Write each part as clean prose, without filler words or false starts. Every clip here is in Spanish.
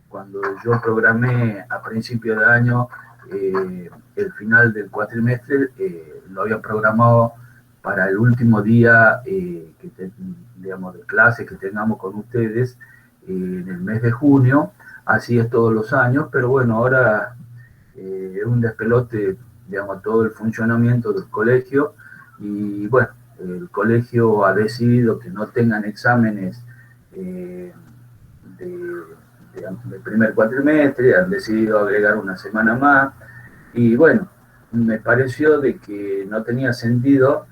cuando yo programé a principio de año el final del cuatrimestre, lo había programado para el último día digamos, de clase que tengamos con ustedes en el mes de junio. Así es todos los años, pero bueno, ahora es un despelote, digamos, todo el funcionamiento del colegio y bueno, el colegio ha decidido que no tengan exámenes de, de primer cuatrimestre, han decidido agregar una semana más y bueno, me pareció de que no tenía sentido.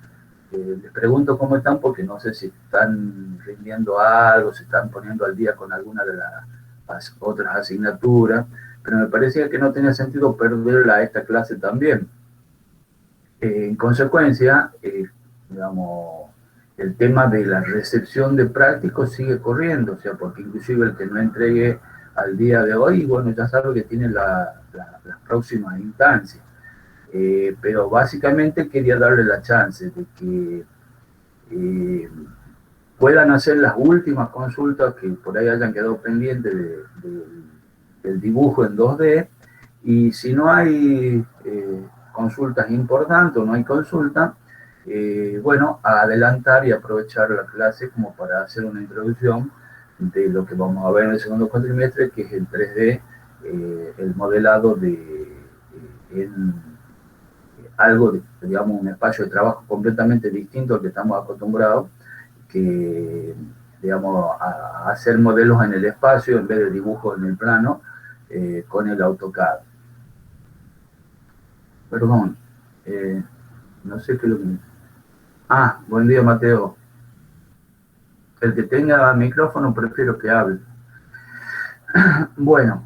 Les pregunto cómo están porque no sé si están rindiendo algo, si están poniendo al día con alguna de las otras asignaturas, pero me parecía que no tenía sentido perderla a esta clase también. En consecuencia, digamos, el tema de la recepción de prácticos sigue corriendo, o sea, porque inclusive el que no entregue al día de hoy, bueno, ya sabe que tiene las próximas instancias. Pero básicamente quería darle la chance de que eh, puedan hacer las últimas consultas que por ahí hayan quedado pendientes del dibujo en 2D, y si no hay consultas importantes o no hay consulta, bueno, a adelantar y aprovechar la clase como para hacer una introducción de lo que vamos a ver en el segundo cuatrimestre, que es el 3D, el modelado en algo, digamos, un espacio de trabajo completamente distinto al que estamos acostumbrados, que, digamos, a hacer modelos en el espacio en vez de dibujos en el plano con el AutoCAD. Perdón, no sé qué es lo que... Ah, buen día, Mateo. El que tenga micrófono prefiero que hable. Bueno,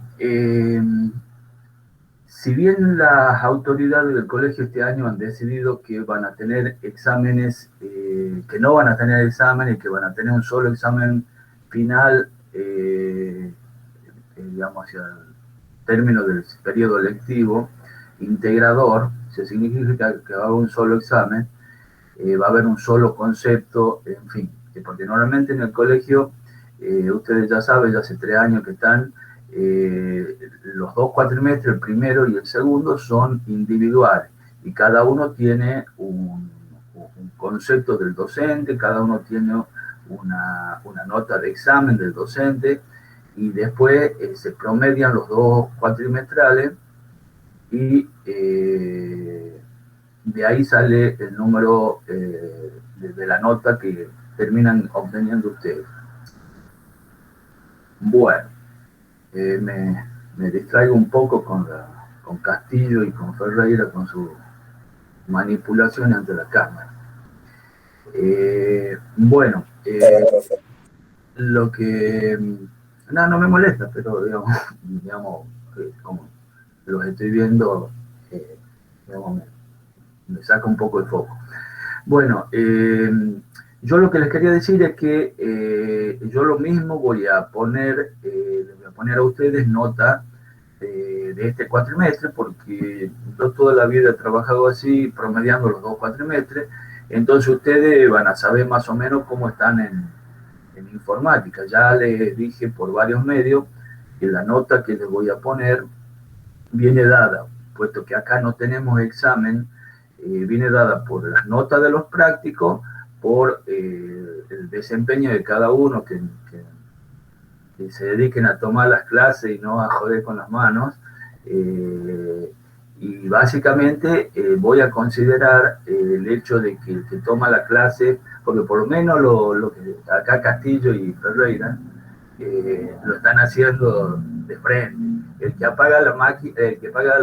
si bien las autoridades del colegio este año han decidido que van a tener exámenes, que no van a tener exámenes, que van a tener un solo examen final, digamos, hacia el término del periodo lectivo integrador, se significa que va a haber un solo examen, va a haber un solo concepto, en fin, porque normalmente en el colegio, ustedes ya saben, ya hace 3 años que están, los 2 cuatrimestres, el primero y el segundo, son individuales y cada uno tiene un concepto del docente, cada uno tiene una nota de examen del docente y después se promedian los 2 cuatrimestrales y de ahí sale el número de la nota que terminan obteniendo ustedes. Bueno, me distraigo un poco con Castillo y con Ferreira con su manipulación ante la cámara. Bueno, lo que... No me molesta, pero digamos como los estoy viendo, digamos, me saca un poco el foco. Bueno, yo lo que les quería decir es que yo lo mismo voy a poner, les voy a poner a ustedes nota de este cuatrimestre, porque yo toda la vida he trabajado así, promediando los 2 cuatrimestres, entonces ustedes van a saber más o menos cómo están en informática. Ya les dije por varios medios que la nota que les voy a poner viene dada, puesto que acá no tenemos examen, viene dada por las notas de los prácticos, por el desempeño de cada uno que se dediquen a tomar las clases y no a joder con las manos. Y básicamente voy a considerar el hecho de que el que toma la clase, porque por lo menos lo que acá Castillo y Ferreira lo están haciendo de frente. El que apaga la máquina, el que apaga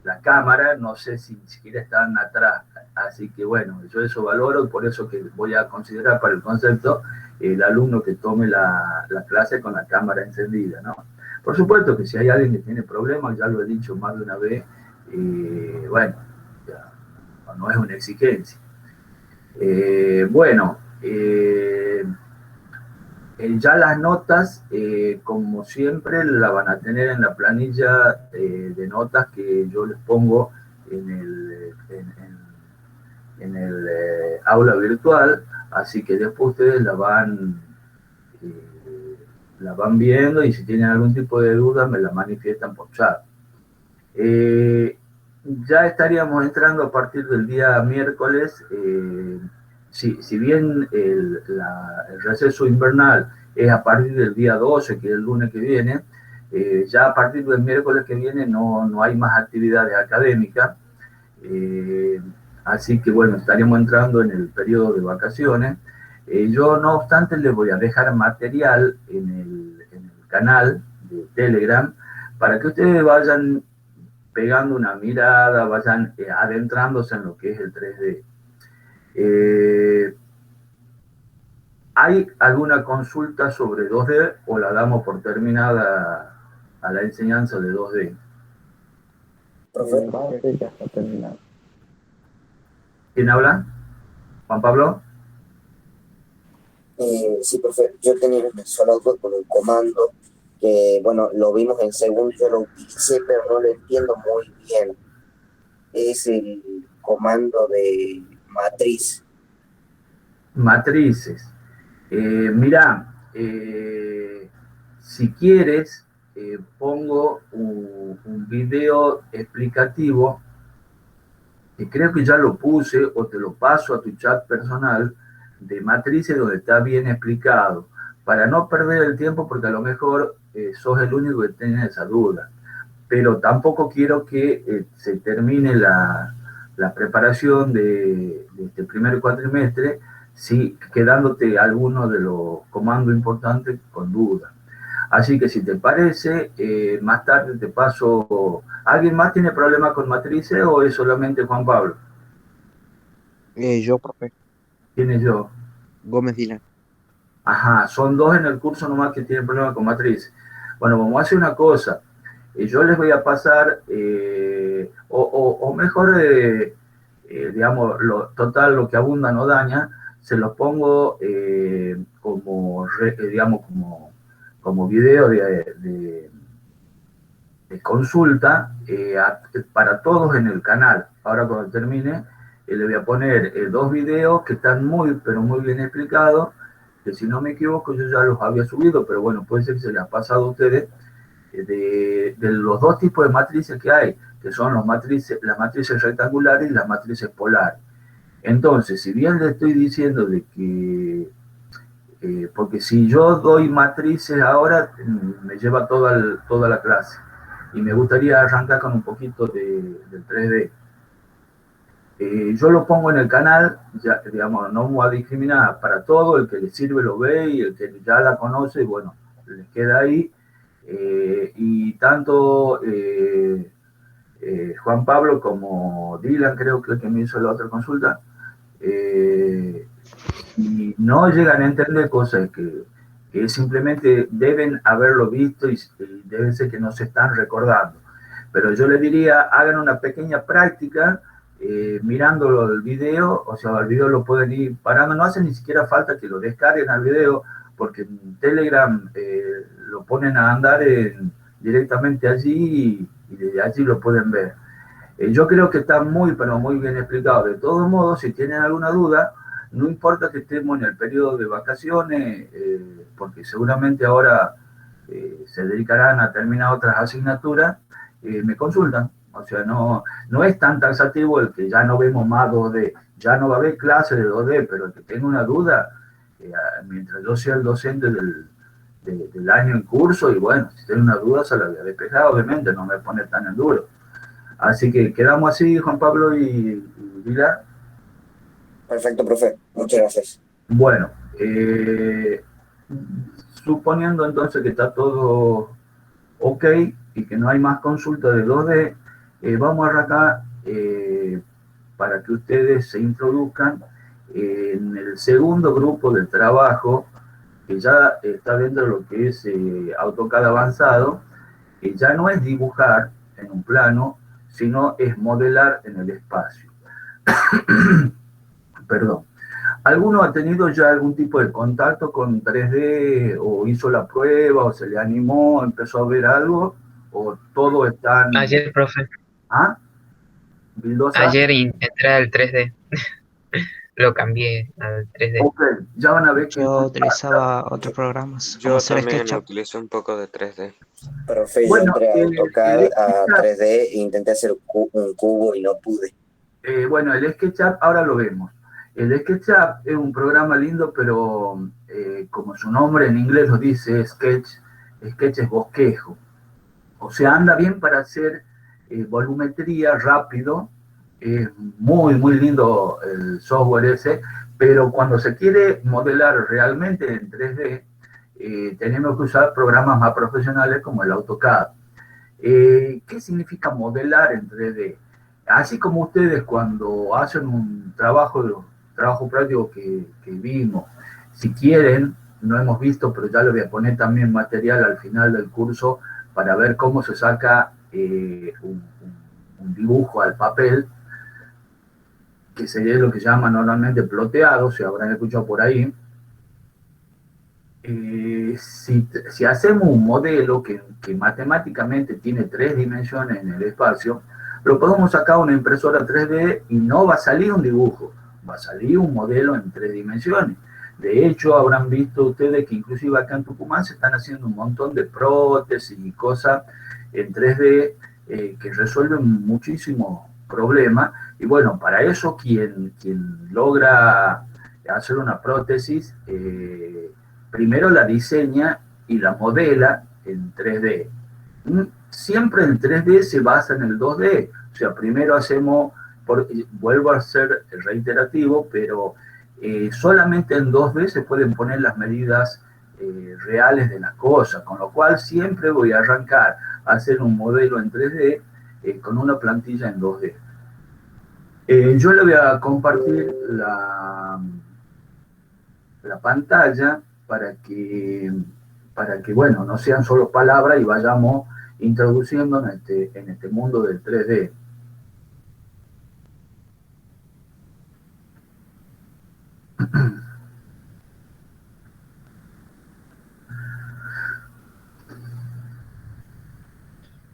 la cámara, no sé si ni siquiera están atrás. Así que bueno, yo eso valoro y por eso que voy a considerar para el concepto el alumno que tome la clase con la cámara encendida, ¿no? Por supuesto que si hay alguien que tiene problemas, ya lo he dicho más de una vez, bueno, ya, no es una exigencia. Bueno, ya las notas, como siempre, la van a tener en la planilla de notas que yo les pongo en el aula virtual, así que después ustedes la van la van viendo y si tienen algún tipo de duda me la manifiestan por chat. Ya estaríamos entrando a partir del día miércoles. Si bien el receso invernal es a partir del día 12, que es el lunes que viene, ya a partir del miércoles que viene no hay más actividades académicas. Eh, Así que bueno, estaríamos entrando en el periodo de vacaciones. Yo no obstante les voy a dejar material en el canal de Telegram para que ustedes vayan pegando una mirada, vayan adentrándose en lo que es el 3D. ¿Hay alguna consulta sobre 2D o la damos por terminada a la enseñanza de 2D? Profe, base ya está terminado. ¿Quién habla? ¿Juan Pablo? Sí, profe, yo tenía una sola duda con el comando, que bueno, lo vimos en segundo, yo lo utilicé, pero no lo entiendo muy bien. Es el comando de matriz. Matrices. Mira, si quieres, pongo un video explicativo que creo que ya lo puse o te lo paso a tu chat personal de matrices donde está bien explicado, para no perder el tiempo porque a lo mejor sos el único que tiene esa duda. Pero tampoco quiero que se termine la preparación de este primer cuatrimestre si quedándote alguno de los comandos importantes con duda. Así que si te parece, más tarde te paso. ¿Alguien más tiene problemas con matrices o es solamente Juan Pablo? Yo, profe, ¿Quién es yo? Gómez Dylan. Ajá, son dos en el curso nomás que tienen problemas con matrices. Bueno, vamos a hacer una cosa. Yo les voy a pasar, o mejor, digamos, total, lo que abunda no daña, se los pongo como, digamos, como video de consulta para todos en el canal. Ahora cuando termine, le voy a poner dos videos que están muy, pero muy bien explicados, que si no me equivoco yo ya los había subido, pero bueno, puede ser que se les ha pasado a ustedes, de los dos tipos de matrices que hay, que son las matrices rectangulares y las matrices polares. Entonces, si bien le estoy diciendo de que, porque si yo doy matrices ahora, me lleva toda la clase. Y me gustaría arrancar con un poquito del 3D. Yo lo pongo en el canal, ya, digamos, no voy a discriminar para todo, el que le sirve lo ve y el que ya la conoce, bueno, les queda ahí. Y tanto Juan Pablo como Dylan, creo que el que me hizo la otra consulta, y no llegan a entender cosas que simplemente deben haberlo visto y deben ser que no se están recordando. Pero yo les diría, hagan una pequeña práctica mirándolo el video, o sea, el video lo pueden ir parando, no hace ni siquiera falta que lo descarguen al video, porque en Telegram lo ponen a andar directamente allí y desde allí lo pueden ver. Yo creo que está muy, pero muy bien explicado. De todos modos, si tienen alguna duda, no importa que estemos en el periodo de vacaciones, porque seguramente ahora se dedicarán a terminar otras asignaturas, me consultan. O sea, no es tan taxativo el que ya no vemos más 2D, ya no va a haber clases de 2D, pero el que tenga una duda, mientras yo sea el docente del año en curso, y bueno, si tiene una duda se la voy a despejar, obviamente, no me pone tan en duro. Así que quedamos así, Juan Pablo y Pilar. Perfecto, profe. Muchas gracias. Bueno, suponiendo entonces que está todo ok y que no hay más consulta de 2D, vamos a arrancar para que ustedes se introduzcan en el segundo grupo de trabajo que ya está dentro de lo que es AutoCAD avanzado, que ya no es dibujar en un plano, sino es modelar en el espacio. Perdón. ¿Alguno ha tenido ya algún tipo de contacto con 3D o hizo la prueba o se le animó, empezó a ver algo o todo está en... Ayer, profe, ¿Ah? ¿Bildosa? ayer entré al 3D. lo cambié al 3D. Ok, ya van a ver que Yo utilizaba otros programas, como Yo hacer también SketchUp. utilicé un poco de 3D. Profe, yo bueno, entré a el AutoCAD a SketchUp, 3D e intenté hacer un cubo y no pude. bueno, el SketchUp ahora lo vemos. El SketchUp es un programa lindo, pero como su nombre en inglés lo dice, Sketch es bosquejo. O sea, anda bien para hacer volumetría rápido, es muy lindo el software ese, pero cuando se quiere modelar realmente en 3D, tenemos que usar programas más profesionales como el AutoCAD. ¿Qué significa modelar en 3D? Así como ustedes cuando hacen un trabajo práctico que vimos, si quieren, no hemos visto, pero ya le voy a poner también material al final del curso para ver cómo se saca un dibujo al papel, que sería lo que llama normalmente ploteado, si habrán escuchado por ahí. Si hacemos un modelo que matemáticamente tiene 3 dimensiones en el espacio, lo podemos sacar a una impresora 3D y no va a salir un dibujo, va a salir un modelo en 3 dimensiones. De hecho, habrán visto ustedes que inclusive acá en Tucumán se están haciendo un montón de prótesis y cosas en 3D que resuelven muchísimos problemas. Y bueno, para eso quien logra hacer una prótesis, primero la diseña y la modela en 3D. Siempre el 3D se basa en el 2D, o sea, primero hacemos, vuelvo a ser reiterativo, pero solamente en 2D se pueden poner las medidas reales de las cosas, con lo cual siempre voy a arrancar a hacer un modelo en 3D con una plantilla en 2D. Yo le voy a compartir la pantalla para que, bueno, no sean solo palabras y vayamos introduciendo en este mundo del 3D.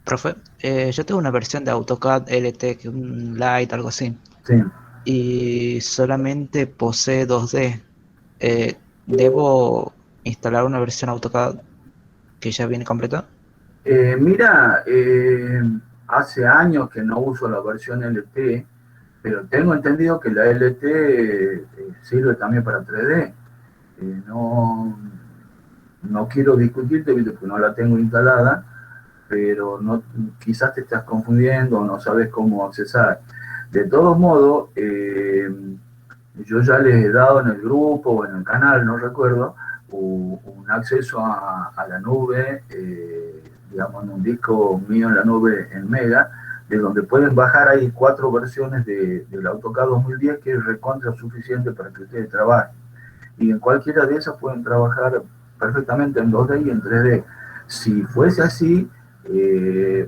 Profe, yo tengo una versión de AutoCAD LT, que un Lite, algo así, Sí. y solamente posee 2D. ¿Debo instalar una versión AutoCAD que ya viene completa? Mira, hace años que no uso la versión LT, pero tengo entendido que la LT sirve también para 3D. No quiero discutirte, porque no la tengo instalada, pero no, quizás te estás confundiendo o no sabes cómo accesar. De todos modos, yo ya les he dado en el grupo o en el canal, no recuerdo, un acceso a la nube, digamos, en un disco mío en la nube en Mega, de donde pueden bajar ahí 4 versiones del AutoCAD 2010, que es recontra suficiente para que ustedes trabajen. Y en cualquiera de esas pueden trabajar perfectamente en 2D y en 3D. Si fuese así,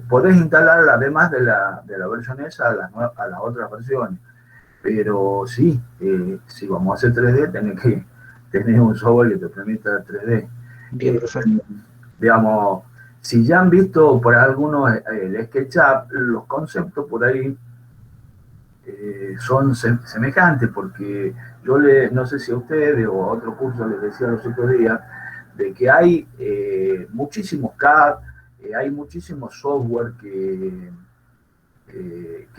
podés instalar además de la versión esa a las otras versiones. Pero sí, si vamos a hacer 3D, tenés que tener un software que te permita 3D. Bien, profe. Digamos, si ya han visto por algunos el SketchUp, los conceptos por ahí son semejantes, porque yo no sé si a ustedes o a otro curso les decía los otros días, de que hay muchísimos CAD, hay muchísimos software que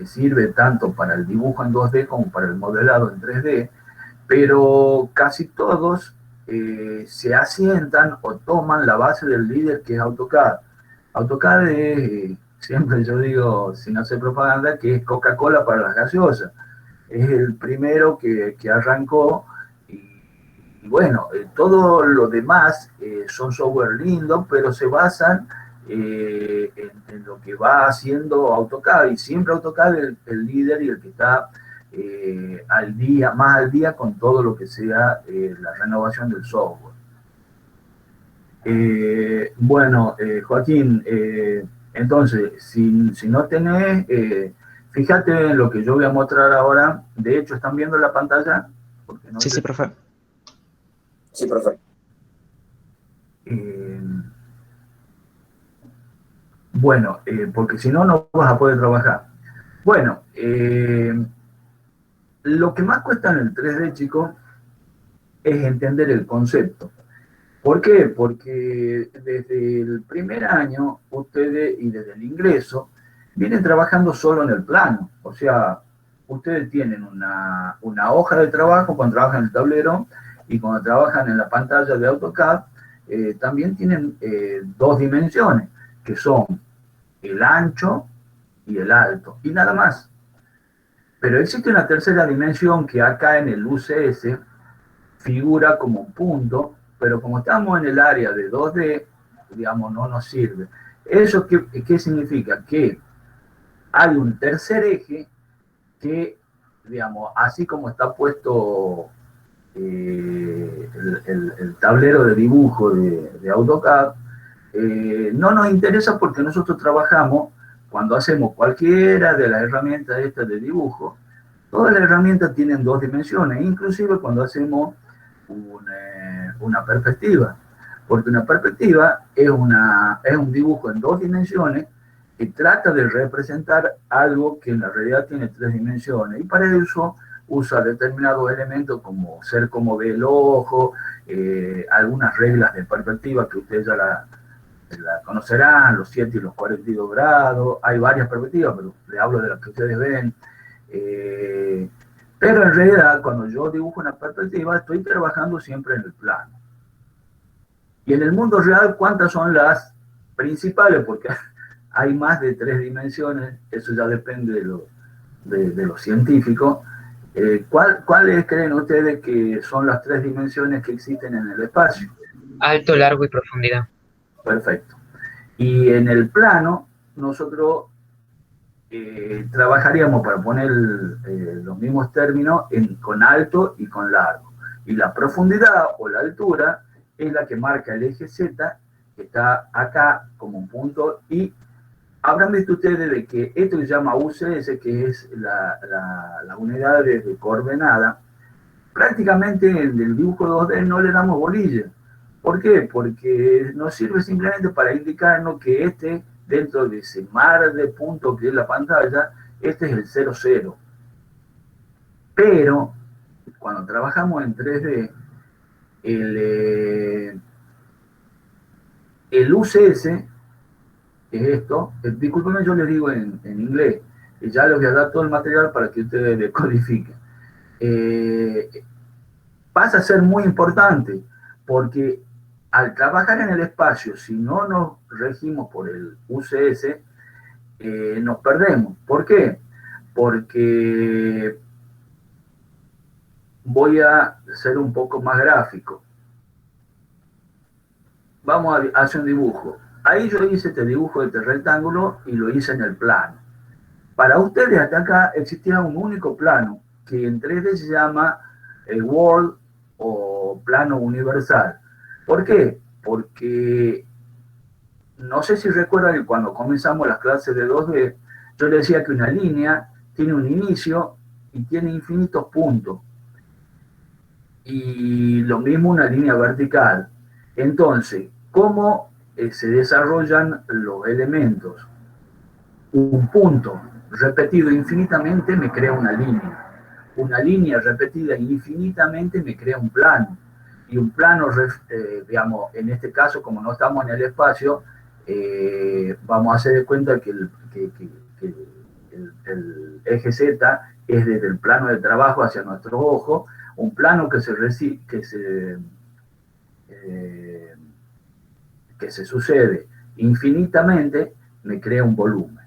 sirve tanto para el dibujo en 2D como para el modelado en 3D, pero casi todos se asientan o toman la base del líder que es AutoCAD. AutoCAD es, siempre yo digo, sin hacer propaganda, que es Coca-Cola para las gaseosas. Es el primero que arrancó y bueno, todo lo demás son software lindos, pero se basan en lo que va haciendo AutoCAD, y siempre AutoCAD es el líder y el que está más al día con todo lo que sea la renovación del software. Bueno, Joaquín, entonces, si no tenés, fíjate en lo que yo voy a mostrar ahora. De hecho, ¿están viendo la pantalla? Porque no Sí, sé. sí, profe. Sí, profe. Bueno, porque si no, no vas a poder trabajar. Bueno, lo que más cuesta en el 3D, chicos, es entender el concepto. ¿Por qué? Porque desde el primer año, ustedes, y desde el ingreso, vienen trabajando solo en el plano. O sea, ustedes tienen una hoja de trabajo cuando trabajan en el tablero y cuando trabajan en la pantalla de AutoCAD, también tienen dos dimensiones, que son el ancho y el alto, y nada más. Pero existe una tercera dimensión que acá en el UCS figura como un punto, pero como estamos en el área de 2D, digamos, no nos sirve. ¿Eso qué significa? Que hay un tercer eje que, digamos, así como está puesto el tablero de dibujo de AutoCAD, no nos interesa porque nosotros trabajamos, cuando hacemos cualquiera de las herramientas estas de dibujo, todas las herramientas tienen dos dimensiones, inclusive cuando hacemos una perspectiva, porque una perspectiva es un dibujo en dos dimensiones que trata de representar algo que en la realidad tiene tres dimensiones, y para eso usa determinados elementos como ser como ve el ojo, algunas reglas de perspectiva que ustedes ya la conocerán, los 7 y los 42 grados, hay varias perspectivas, pero le hablo de las que ustedes ven. Pero en realidad, cuando yo dibujo una perspectiva, estoy trabajando siempre en el plano. Y en el mundo real, ¿cuántas son las principales? Porque hay más de 3 dimensiones, eso ya depende de lo científico. ¿Cuáles creen ustedes que son las 3 dimensiones que existen en el espacio? Alto, largo y profundidad. Perfecto. Y en el plano, nosotros trabajaríamos, para poner los mismos términos, con alto y con largo. Y la profundidad o la altura es la que marca el eje Z, que está acá como un punto, y habrán visto ustedes de que esto se llama UCS, que es la unidad de coordenada. Prácticamente en el dibujo 2D no le damos bolilla. ¿Por qué? Porque nos sirve simplemente para indicarnos que dentro de ese mar de puntos que es la pantalla, este es el 0, 0. Pero cuando trabajamos en 3D, el UCS, que es esto, discúlpenme, yo les digo en inglés, y ya les voy a dar todo el material para que ustedes decodifiquen. Pasa a ser muy importante, porque al trabajar en el espacio, si no nos regimos por el UCS, nos perdemos. ¿Por qué? Porque voy a ser un poco más gráfico. Vamos a hacer un dibujo. Ahí yo hice este dibujo de este rectángulo y lo hice en el plano. Para ustedes, hasta acá existía un único plano que en 3D se llama World o plano universal. ¿Por qué? Porque no sé si recuerdan que cuando comenzamos las clases de 2D, yo les decía que una línea tiene un inicio y tiene infinitos puntos. Y lo mismo una línea vertical. Entonces, ¿cómo se desarrollan los elementos? Un punto repetido infinitamente me crea una línea. Una línea repetida infinitamente me crea un plano. Y un plano, digamos, en este caso, como no estamos en el espacio, vamos a hacer de cuenta que el eje Z es desde el plano de trabajo hacia nuestros ojos, un plano que se sucede infinitamente, me crea un volumen.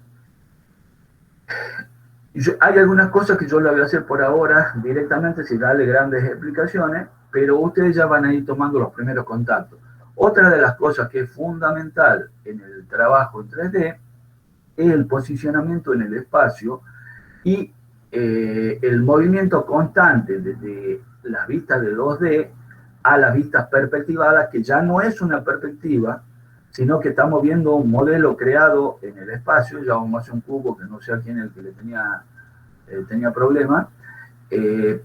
Hay algunas cosas que yo le voy a hacer por ahora directamente sin darle grandes explicaciones, pero ustedes ya van a ir tomando los primeros contactos. Otra de las cosas que es fundamental en el trabajo en 3D es el posicionamiento en el espacio y el movimiento constante desde las vistas de 2D a las vistas perspectivadas, que ya no es una perspectiva, sino que estamos viendo un modelo creado en el espacio. Ya vamos a hacer un cubo que no sé a quién el que le tenía problemas,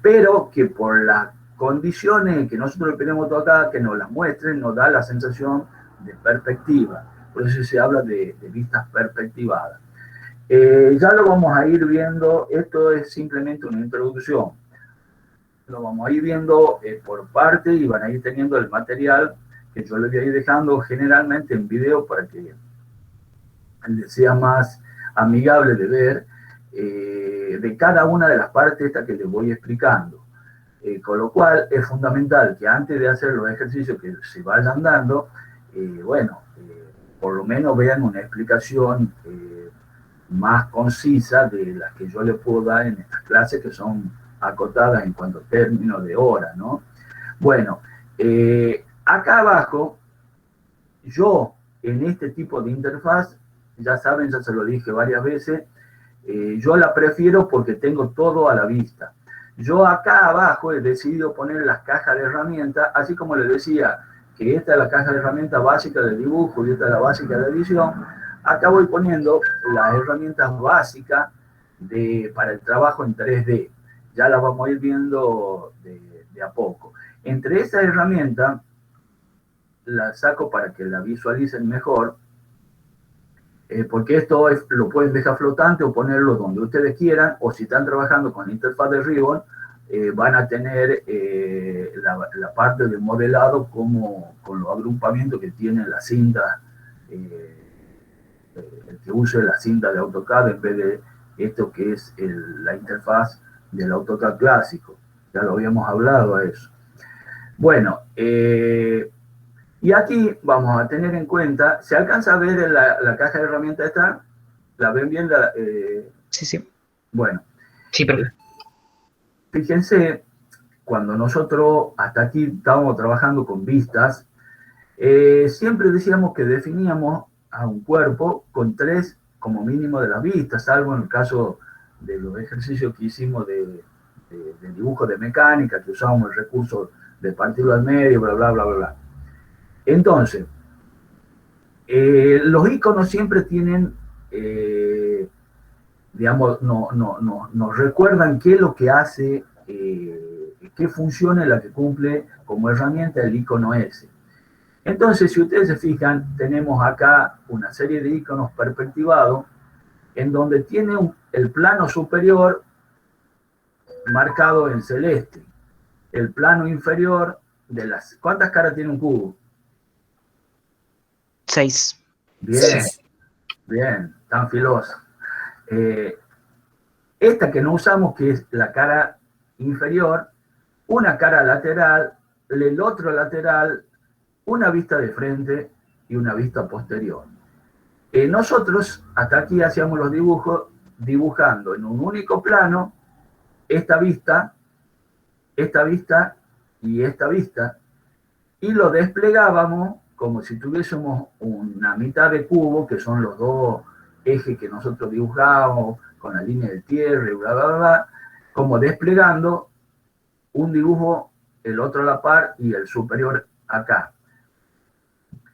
pero que por las condiciones que nosotros le pedimos acá, que nos las muestren, nos da la sensación de perspectiva. Por eso se habla de vistas perspectivadas. Ya lo vamos a ir viendo, esto es simplemente una introducción. lo vamos a ir viendo por parte y van a ir teniendo el material que yo les voy a ir dejando generalmente en video para que les sea más amigable de ver de cada una de las partes estas que les voy explicando. Con lo cual es fundamental que antes de hacer los ejercicios que se vayan dando, por lo menos vean una explicación más concisa de las que yo les puedo dar en estas clases que son acotadas en cuanto a términos de hora, ¿no? Bueno, acá abajo, yo en este tipo de interfaz, ya saben, ya se lo dije varias veces, yo la prefiero porque tengo todo a la vista. Yo acá abajo he decidido poner las cajas de herramientas, así como les decía que esta es la caja de herramientas básica de dibujo y esta es la básica de edición. Acá voy poniendo las herramientas básicas para el trabajo en 3D. Ya las vamos a ir viendo de a poco. Entre esas herramientas, las saco para que la visualicen mejor, porque esto lo pueden dejar flotante o ponerlo donde ustedes quieran, o si están trabajando con la interfaz de Ribbon, van a tener la parte de modelado como con los agrupamientos que tiene la cinta, el que use la cinta de AutoCAD en vez de esto que es la interfaz del AutoCAD clásico. Ya lo habíamos hablado a eso. Bueno, y aquí vamos a tener en cuenta, ¿se alcanza a ver la caja de herramientas esta? ¿La ven bien? Sí, sí. Bueno. Sí, perfecto. Fíjense, cuando nosotros hasta aquí estábamos trabajando con vistas, siempre decíamos que definíamos a un cuerpo con 3 como mínimo de las vistas, salvo en el caso de los ejercicios que hicimos de dibujo de mecánica, que usábamos el recurso de partirlo al medio, bla, bla, bla, bla, bla. Entonces, los iconos siempre tienen, digamos, nos recuerdan qué es lo que hace, qué función es la que cumple como herramienta el icono ese. Entonces, si ustedes se fijan, tenemos acá una serie de iconos perspectivados en donde tiene el plano superior marcado en celeste, el plano inferior de las... ¿Cuántas caras tiene un cubo? 6. Bien, bien, tan filosa. Esta que no usamos, que es la cara inferior, una cara lateral, el otro lateral, una vista de frente y una vista posterior. Nosotros hasta aquí hacíamos los dibujos dibujando en un único plano esta vista y esta vista, y lo desplegábamos como si tuviésemos una mitad de cubo, que son los dos ejes que nosotros dibujábamos con la línea de tierra y bla, bla, bla, como desplegando un dibujo, el otro a la par y el superior acá.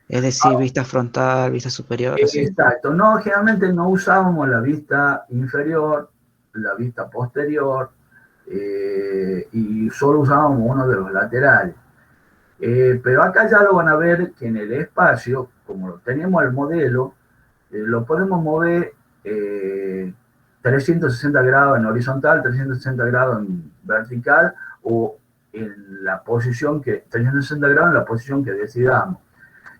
Es decir, vista frontal, vista superior. Exacto. ¿Sí? No, generalmente no usábamos la vista inferior, la vista posterior, y solo usábamos uno de los laterales. Pero acá ya lo van a ver que en el espacio, como lo tenemos el modelo, lo podemos mover 360 grados en horizontal, 360 grados en vertical, o en la posición 360 grados en la posición que decidamos.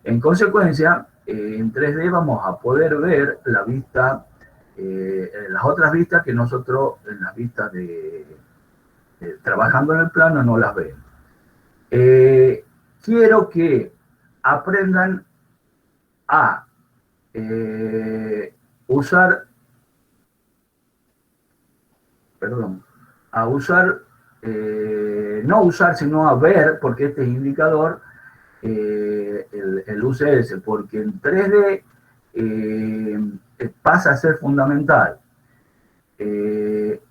En consecuencia, en 3D vamos a poder ver la vista, las otras vistas que nosotros en las vistas trabajando en el plano no las vemos. Quiero que aprendan a usar, no usar, sino a ver, porque este es indicador, el UCS, porque en 3D pasa a ser fundamental.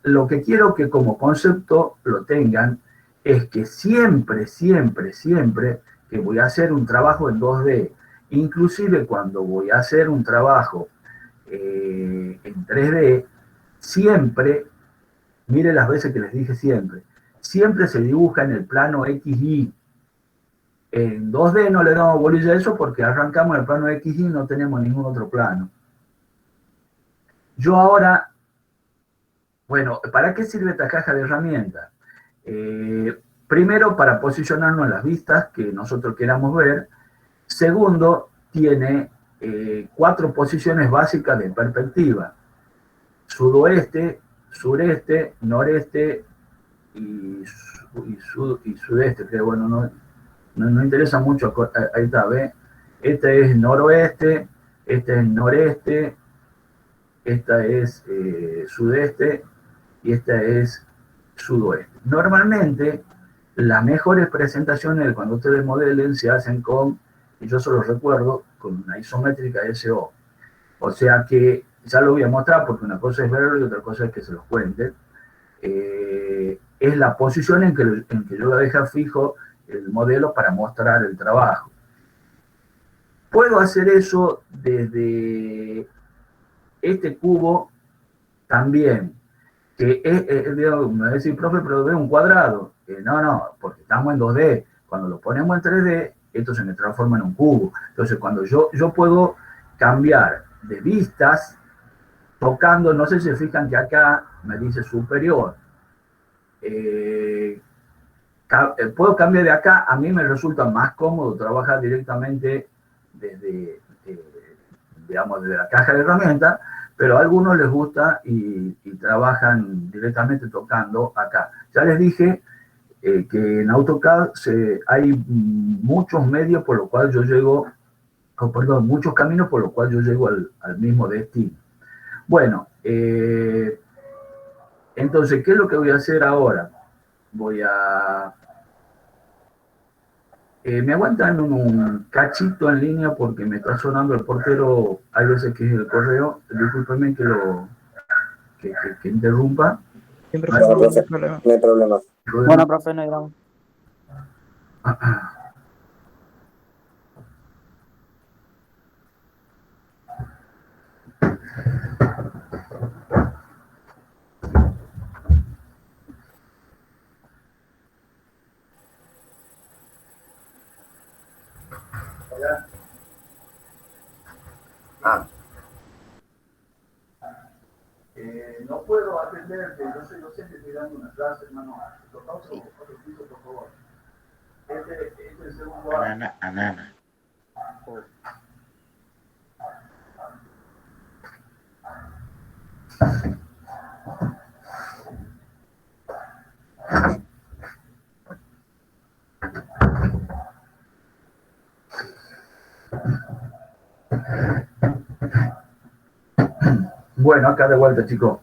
Lo que quiero que como concepto lo tengan es que siempre, siempre, siempre que voy a hacer un trabajo en 2D, inclusive cuando voy a hacer un trabajo en 3D, siempre, mire las veces que les dije siempre se dibuja en el plano XY. En 2D no le damos bolilla a eso porque arrancamos el plano XY y no tenemos ningún otro plano. Yo ahora, bueno, ¿para qué sirve esta caja de herramientas? Primero, para posicionarnos en las vistas que nosotros queramos ver. Segundo, tiene 4 posiciones básicas de perspectiva: sudoeste, sureste, noreste y sudeste. Que bueno, no interesa mucho. Ahí está, ¿ve? Este es noroeste, este es noreste, esta es sudeste y esta es sudoeste. Normalmente, las mejores presentaciones cuando ustedes modelen se hacen con, y yo solo recuerdo, con una isométrica SO. O sea que ya lo voy a mostrar porque una cosa es verlo y otra cosa es que se los cuente. Es la posición en que yo voy a dejar fijo el modelo para mostrar el trabajo. Puedo hacer eso desde este cubo también, que digamos, me va a decir, profe, pero veo un cuadrado. No, porque estamos en 2D. Cuando lo ponemos en 3D, esto se me transforma en un cubo. Entonces, cuando yo puedo cambiar de vistas, tocando, no sé si se fijan que acá me dice superior. Puedo cambiar de acá. A mí me resulta más cómodo trabajar directamente desde, digamos, desde la caja de herramientas, pero a algunos les gusta y trabajan directamente tocando acá. Ya les dije que en AutoCAD hay muchos medios por los cuales yo llego, muchos caminos por los cuales yo llego al mismo destino. Bueno, entonces, ¿qué es lo que voy a hacer ahora? Voy a... me aguantan un cachito en línea porque me está sonando el portero, hay veces que es el correo, discúlpenme que interrumpa. Siempre No, no hay profe, problema. no hay problema. Bueno, profe, no hay drama. No puedo atenderte, yo soy docente, estoy dando una clase, hermano. Lo pausa otro piso, por favor. Este es el segundo año. Anana. Bueno, acá de vuelta, chicos.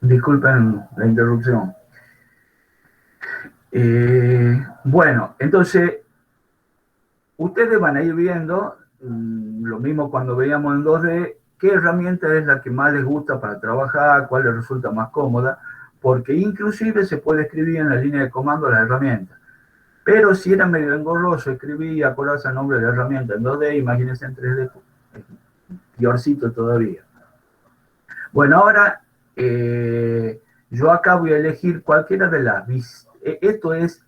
Disculpen la interrupción. Bueno, entonces, ustedes van a ir viendo, lo mismo cuando veíamos en 2D, qué herramienta es la que más les gusta para trabajar, cuál les resulta más cómoda, porque inclusive se puede escribir en la línea de comando la herramienta. Pero si era medio engorroso escribir y acordarse el nombre de la herramienta en 2D, imagínense en 3D, peorcito todavía. Bueno, ahora yo acá voy a elegir cualquiera de las... Esto es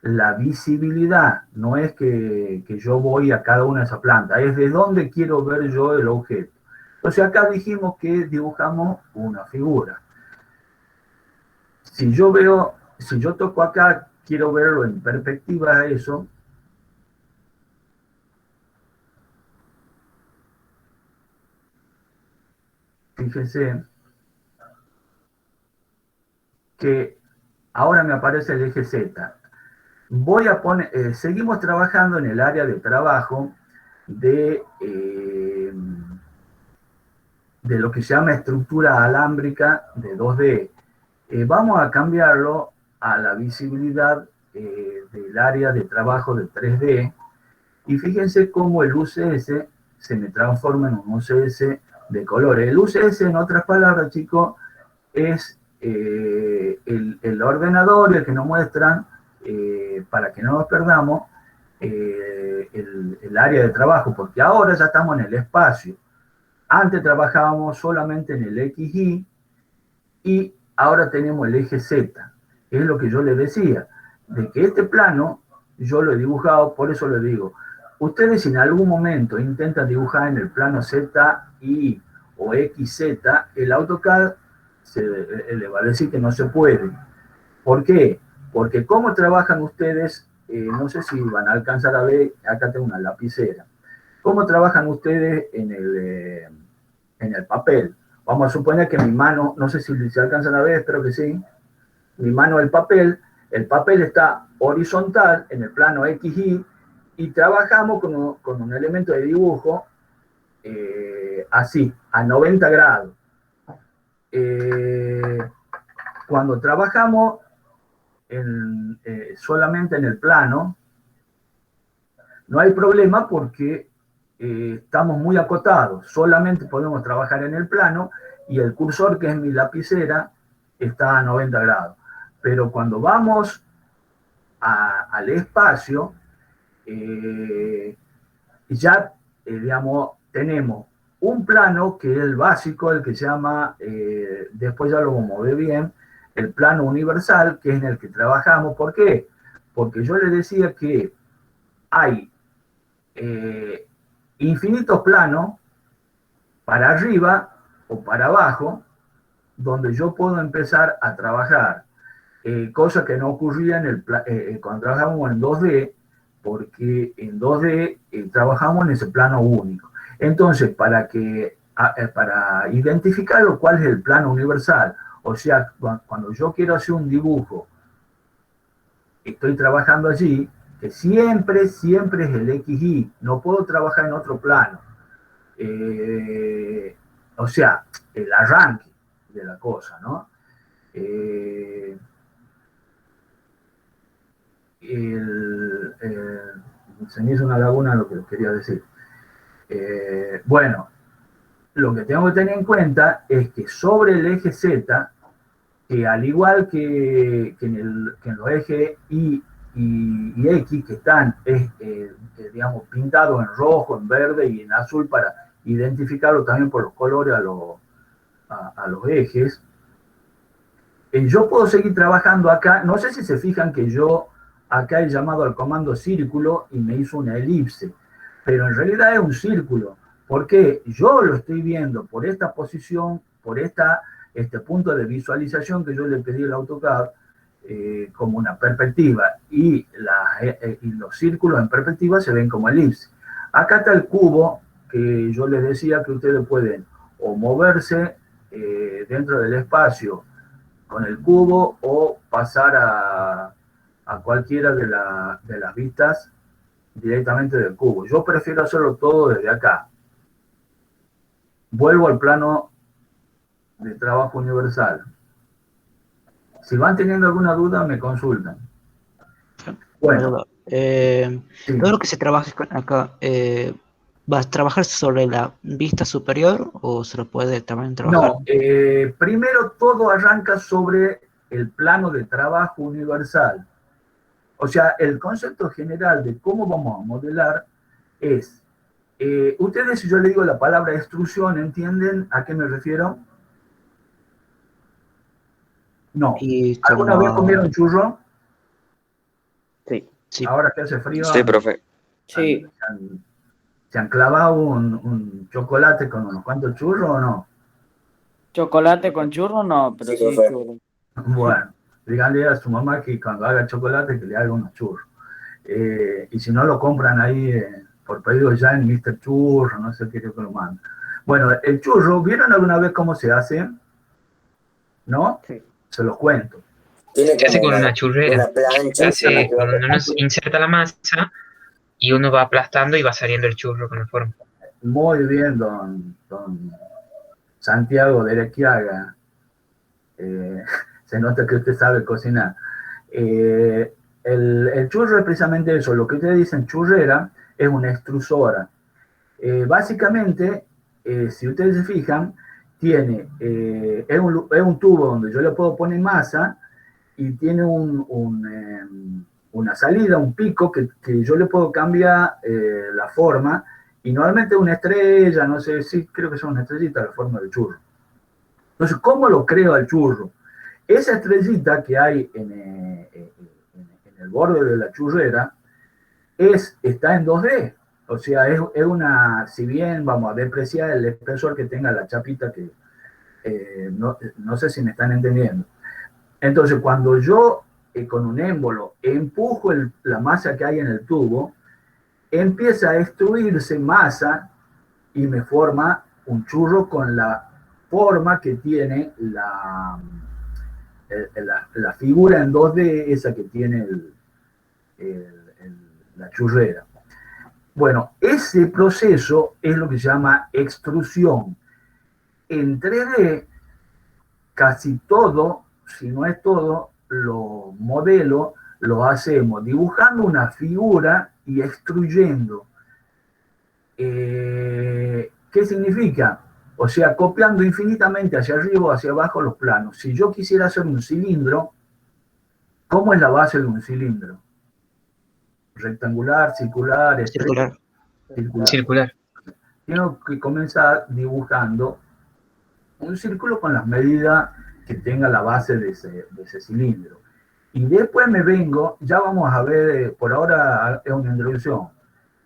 la visibilidad, no es que yo voy a cada una de esas plantas, es de dónde quiero ver yo el objeto. Entonces acá dijimos que dibujamos una figura. Si yo toco acá, quiero verlo en perspectiva eso. Fíjense que ahora me aparece el eje Z. Voy a poner, seguimos trabajando en el área de trabajo de lo que se llama estructura alámbrica de 2D. Vamos a cambiarlo a la visibilidad del área de trabajo de 3D. Y fíjense cómo el UCS se me transforma en un UCS de colores. El UCS, en otras palabras, chicos, es el ordenador, el que nos muestran, para que no nos perdamos, el área de trabajo, porque ahora ya estamos en el espacio. Antes trabajábamos solamente en el XY y ahora tenemos el eje Z. Es lo que yo les decía, de que este plano yo lo he dibujado, por eso les digo, ustedes si en algún momento intentan dibujar en el plano ZY o XZ, el AutoCAD le va a decir que no se puede. ¿Por qué? Porque cómo trabajan ustedes, no sé si van a alcanzar a ver, acá tengo una lapicera. ¿Cómo trabajan ustedes en el papel? Vamos a suponer que mi mano, no sé si se alcanzan a ver, espero que sí, mi mano el papel está horizontal en el plano XY y trabajamos con un elemento de dibujo así, a 90 grados. Cuando trabajamos solamente en el plano, no hay problema porque estamos muy acotados, solamente podemos trabajar en el plano y el cursor, que es mi lapicera, está a 90 grados. Pero cuando vamos al espacio, ya, digamos, tenemos un plano que es el básico, el que se llama, después ya lo vamos a ver bien, el plano universal, que es en el que trabajamos. ¿Por qué? Porque yo les decía que hay infinitos planos para arriba o para abajo, donde yo puedo empezar a trabajar, cosa que no ocurría cuando trabajamos en 2D, porque en 2D trabajamos en ese plano único. Entonces, para identificar cuál es el plano universal, o sea, cuando yo quiero hacer un dibujo, estoy trabajando allí, que siempre es el XY, no puedo trabajar en otro plano. O sea, el arranque de la cosa, ¿no? Se me hizo una laguna lo que quería decir. Bueno, lo que tengo que tener en cuenta es que sobre el eje Z, que al igual que en los ejes Y y X, que están, digamos, pintados en rojo, en verde y en azul para identificarlo también por los colores a los ejes, yo puedo seguir trabajando acá. No sé si se fijan que yo acá he llamado al comando círculo y me hizo una elipse, pero en realidad es un círculo, porque yo lo estoy viendo por esta posición, por este punto de visualización que yo le pedí al AutoCAD, como una perspectiva, y los círculos en perspectiva se ven como elipse. Acá está el cubo, que yo les decía que ustedes pueden o moverse dentro del espacio con el cubo o pasar a cualquiera de las vistas directamente del cubo. Yo prefiero hacerlo todo desde acá. Vuelvo al plano de trabajo universal. Si van teniendo alguna duda, me consultan. Bueno. Sí. Todo lo que se trabaja acá, ¿vas a trabajar sobre la vista superior o se lo puede también trabajar? No, primero todo arranca sobre el plano de trabajo universal. O sea, el concepto general de cómo vamos a modelar es, ustedes, si yo le digo la palabra extrusión, ¿entienden a qué me refiero? No. ¿Alguna vez comieron churro? Sí. Ahora que hace frío. Sí, profe. Sí. ¿Se han clavado un chocolate con unos cuantos churros o no? ¿Chocolate con churro? No, pero sí churro. Bueno, díganle a su mamá que cuando haga chocolate que le haga unos churros. Y si no, lo compran ahí por pedido ya en Mr. Churro, no sé qué que lo mandan. Bueno, el churro, ¿vieron alguna vez cómo se hace? ¿No? Sí. Se los cuento. Se hace con una churrera. Una plancha. Cuando uno inserta la masa y uno va aplastando y va saliendo el churro con la forma. Muy bien, don Santiago de Arequiaga. Se nota que usted sabe cocinar. El churro es precisamente eso. Lo que ustedes dicen churrera es una extrusora. Básicamente, si ustedes se fijan, tiene es un tubo donde yo le puedo poner masa y tiene una salida, un pico que yo le puedo cambiar la forma, y normalmente una estrella, no sé, sí, creo que son una estrellita la forma del churro. Entonces, ¿cómo lo creo al churro? Esa estrellita que hay en el borde de la churrera está en 2D. O sea, es una, si bien vamos a depreciar el espesor que tenga la chapita No sé si me están entendiendo. Entonces, cuando yo con un émbolo empujo la masa que hay en el tubo, empieza a extruirse masa y me forma un churro con la forma que tiene la figura en 2D, esa que tiene la churrera. Bueno, ese proceso es lo que se llama extrusión. En 3D, casi todo, si no es todo, los modelos lo hacemos dibujando una figura y extruyendo. ¿Qué significa? O sea, copiando infinitamente hacia arriba o hacia abajo los planos. Si yo quisiera hacer un cilindro, ¿cómo es la base de un cilindro? Rectangular, circular, estrecho. Circular. Tengo que comenzar dibujando un círculo con las medidas que tenga la base de ese cilindro. Y después me vengo, ya vamos a ver, por ahora es una introducción,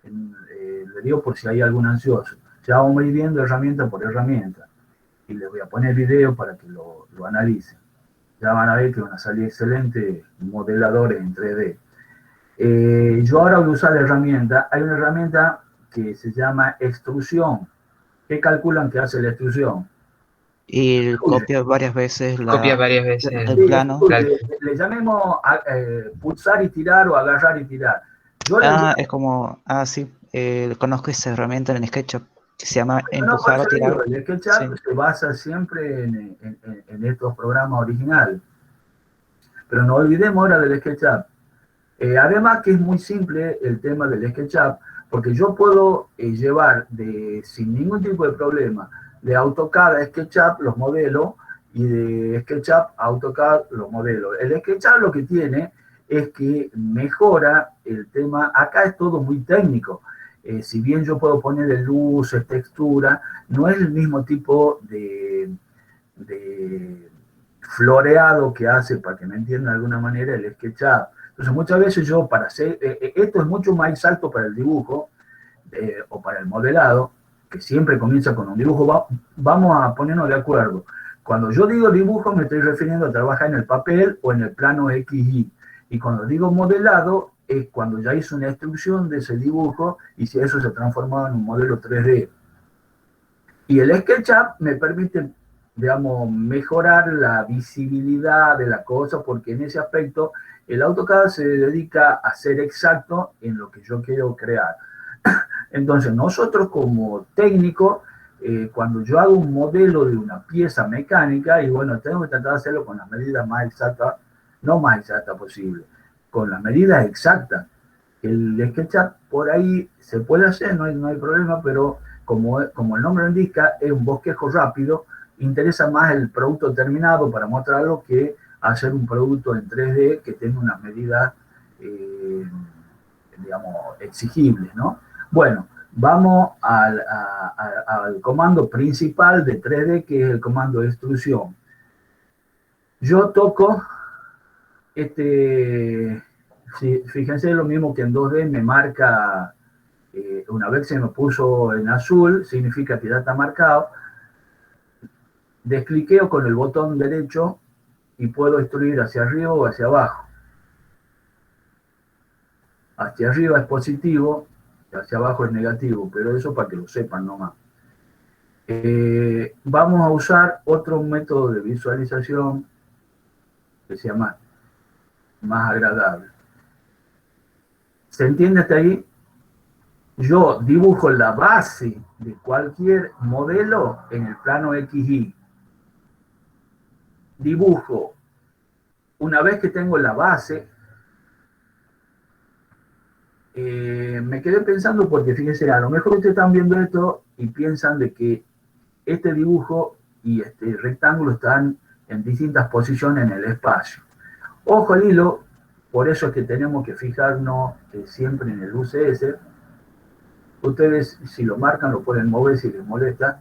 le digo por si hay algún ansioso, ya vamos a ir viendo herramienta por herramienta, y les voy a poner video para que lo analicen. Ya van a ver que van a salir excelentes modeladores en 3D. Yo ahora voy a usar la herramienta, hay una herramienta que se llama extrusión. ¿Qué calculan que hace la extrusión? Y copia varias veces el Sí, plano. Le llamemos pulsar y tirar o agarrar y tirar. Es como, sí, conozco esa herramienta en SketchUp que se llama empujar o tirar. El SketchUp se basa siempre en estos programas originales. Pero no olvidemos ahora del SketchUp. Además que es muy simple el tema del SketchUp, porque yo puedo llevar sin ningún tipo de problema de AutoCAD a SketchUp los modelos y de SketchUp a AutoCAD los modelos. El SketchUp lo que tiene es que mejora el tema, acá es todo muy técnico, si bien yo puedo ponerle luces, textura, no es el mismo tipo de floreado que hace, para que me entiendan de alguna manera, el SketchUp. Entonces muchas veces yo para hacer, esto es mucho más exacto para el dibujo o para el modelado, que siempre comienza con un dibujo. Vamos a ponernos de acuerdo. Cuando yo digo dibujo me estoy refiriendo a trabajar en el papel o en el plano XY. Y cuando digo modelado es cuando ya hice una extrusión de ese dibujo y si eso se transforma en un modelo 3D. Y el SketchUp me permite, digamos, mejorar la visibilidad de la cosa, porque en ese aspecto el AutoCAD se dedica a ser exacto en lo que yo quiero crear. Entonces, nosotros como técnicos, cuando yo hago un modelo de una pieza mecánica, y bueno, tengo que tratar de hacerlo con las medidas más exactas, no más exactas posible, con las medidas exactas. El SketchUp por ahí se puede hacer, no hay problema, pero como el nombre indica, es un bosquejo rápido, interesa más el producto terminado para mostrarlo que hacer un producto en 3D que tenga unas medidas, digamos, exigibles, ¿no? Bueno, vamos al comando principal de 3D, que es el comando de extrusión. Yo toco fíjense, lo mismo que en 2D me marca, una vez se me puso en azul, significa que ya está marcado. Descliqueo con el botón derecho y puedo extruir hacia arriba o hacia abajo. Hacia arriba es positivo, hacia abajo es negativo, pero eso para que lo sepan nomás. Vamos a usar otro método de visualización que sea más agradable. ¿Se entiende hasta ahí? Yo dibujo la base de cualquier modelo en el plano XY. Dibujo, una vez que tengo la base, me quedé pensando porque fíjense, a lo mejor ustedes están viendo esto y piensan de que este dibujo y este rectángulo están en distintas posiciones en el espacio. Ojo al hilo, por eso es que tenemos que fijarnos siempre en el UCS. Ustedes, si lo marcan, lo pueden mover si les molesta.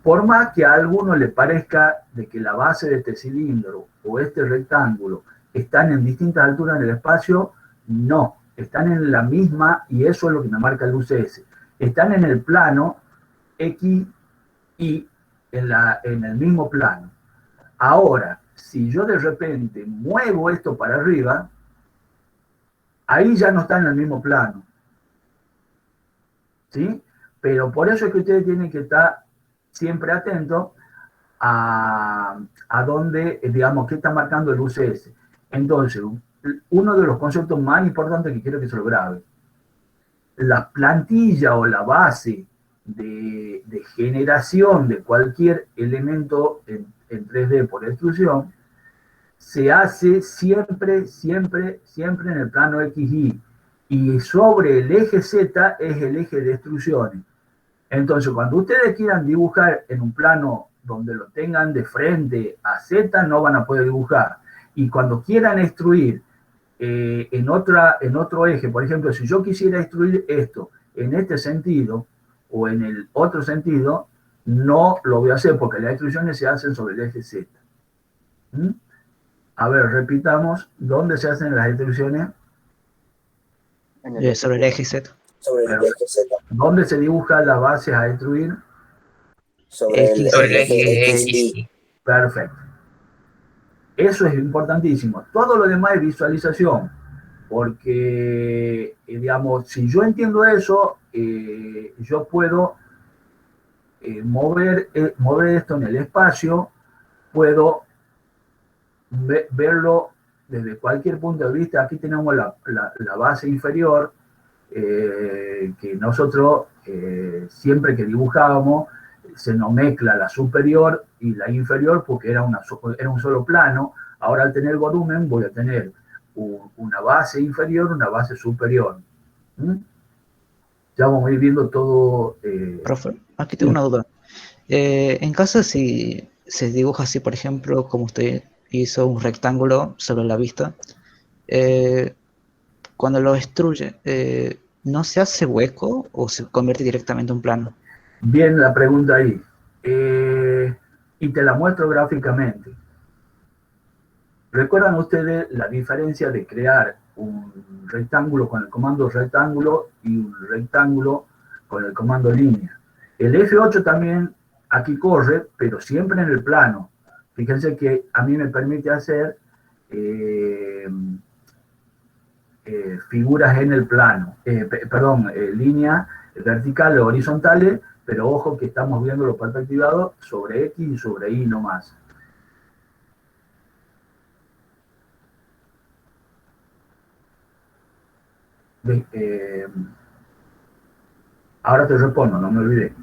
Por más que a alguno le parezca de que la base de este cilindro o este rectángulo están en distintas alturas en el espacio, no, están en la misma, y eso es lo que me marca el UCS. Están en el plano X, Y, en el mismo plano. Ahora, si yo de repente muevo esto para arriba, ahí ya no está en el mismo plano. ¿Sí? Pero por eso es que ustedes tienen que estar siempre atentos a dónde, digamos, qué está marcando el UCS. Entonces, uno de los conceptos más importantes que quiero que se lo grabe, la plantilla o la base de generación de cualquier elemento en 3D por extrusión se hace siempre en el plano XY, y sobre el eje Z es el eje de extrusiones. Entonces, cuando ustedes quieran dibujar en un plano donde lo tengan de frente a Z, no van a poder dibujar. Y cuando quieran extruir en otro eje, por ejemplo, si yo quisiera extruir esto en este sentido o en el otro sentido, no lo voy a hacer porque las extrusiones se hacen sobre el eje Z. ¿Mm? A ver, repitamos, ¿dónde se hacen las extrusiones? Sobre el eje Z. Sobre el eje Z. ¿Dónde se dibujan las bases a extruir? Sobre el eje X. XY. Perfecto. Eso es importantísimo. Todo lo demás es visualización, porque, digamos, si yo entiendo eso, yo puedo mover esto en el espacio, puedo verlo desde cualquier punto de vista. Aquí tenemos la base inferior, que nosotros siempre que dibujábamos se nos mezcla la superior y la inferior porque era un solo plano. Ahora al tener volumen voy a tener una base inferior, una base superior. Ya vamos a ir viendo todo. Profe, aquí tengo una duda. En caso si se dibuja así, por ejemplo, como usted hizo un rectángulo sobre la vista, cuando lo extruye, ¿no se hace hueco o se convierte directamente en un plano? Bien la pregunta ahí. Y te la muestro gráficamente. ¿Recuerdan ustedes la diferencia de crear un rectángulo con el comando rectángulo y un rectángulo con el comando línea? El F8 también aquí corre, pero siempre en el plano. Fíjense que a mí me permite hacer figuras en el plano, líneas verticales o horizontales, pero ojo que estamos viendo lo perspectivado sobre X y sobre Y nomás. Ahora te respondo, no me olvidé.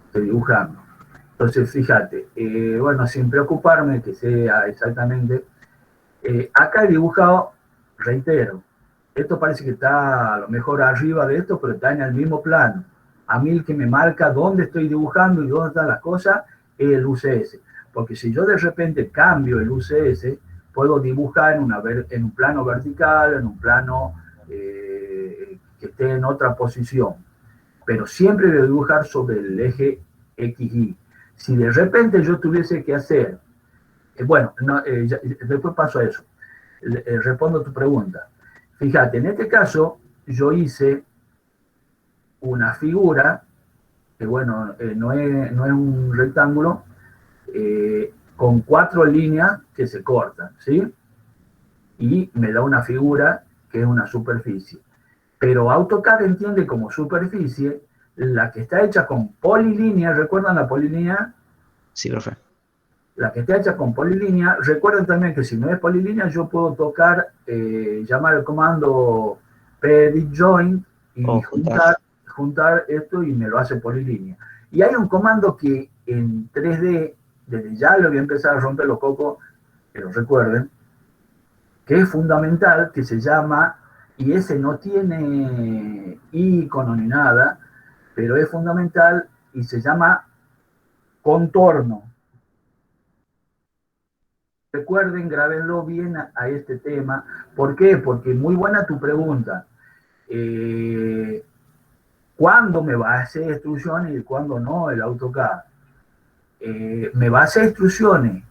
Estoy dibujando. Entonces, fíjate, bueno, sin preocuparme que sea exactamente, acá he dibujado, reitero, esto parece que está a lo mejor arriba de esto, pero está en el mismo plano. A mí el que me marca dónde estoy dibujando y dónde están las cosas es el UCS. Porque si yo de repente cambio el UCS, puedo dibujar en un plano vertical, en un plano que esté en otra posición. Pero siempre voy a dibujar sobre el eje XY. Si de repente yo tuviese que hacer, después paso a eso, respondo a tu pregunta. Fíjate, en este caso yo hice una figura, que bueno, no es un rectángulo, con 4 líneas que se cortan, ¿sí? Y me da una figura que es una superficie. Pero AutoCAD entiende como superficie la que está hecha con polilínea. ¿Recuerdan la polilínea? Sí, profe. La que está hecha con polilínea. Recuerden también que si no es polilínea, yo puedo tocar, llamar el comando pedit join y juntar esto y me lo hace polilínea. Y hay un comando que en 3D, desde ya le voy a empezar a romper los cocos, que lo recuerden, que es fundamental, que se llama, y ese no tiene icono ni nada, pero es fundamental y se llama contorno. Recuerden, grábenlo bien a este tema. ¿Por qué? Porque muy buena tu pregunta. ¿Cuándo me va a hacer instrucciones y cuándo no el AutoCAD? Me va a hacer instrucciones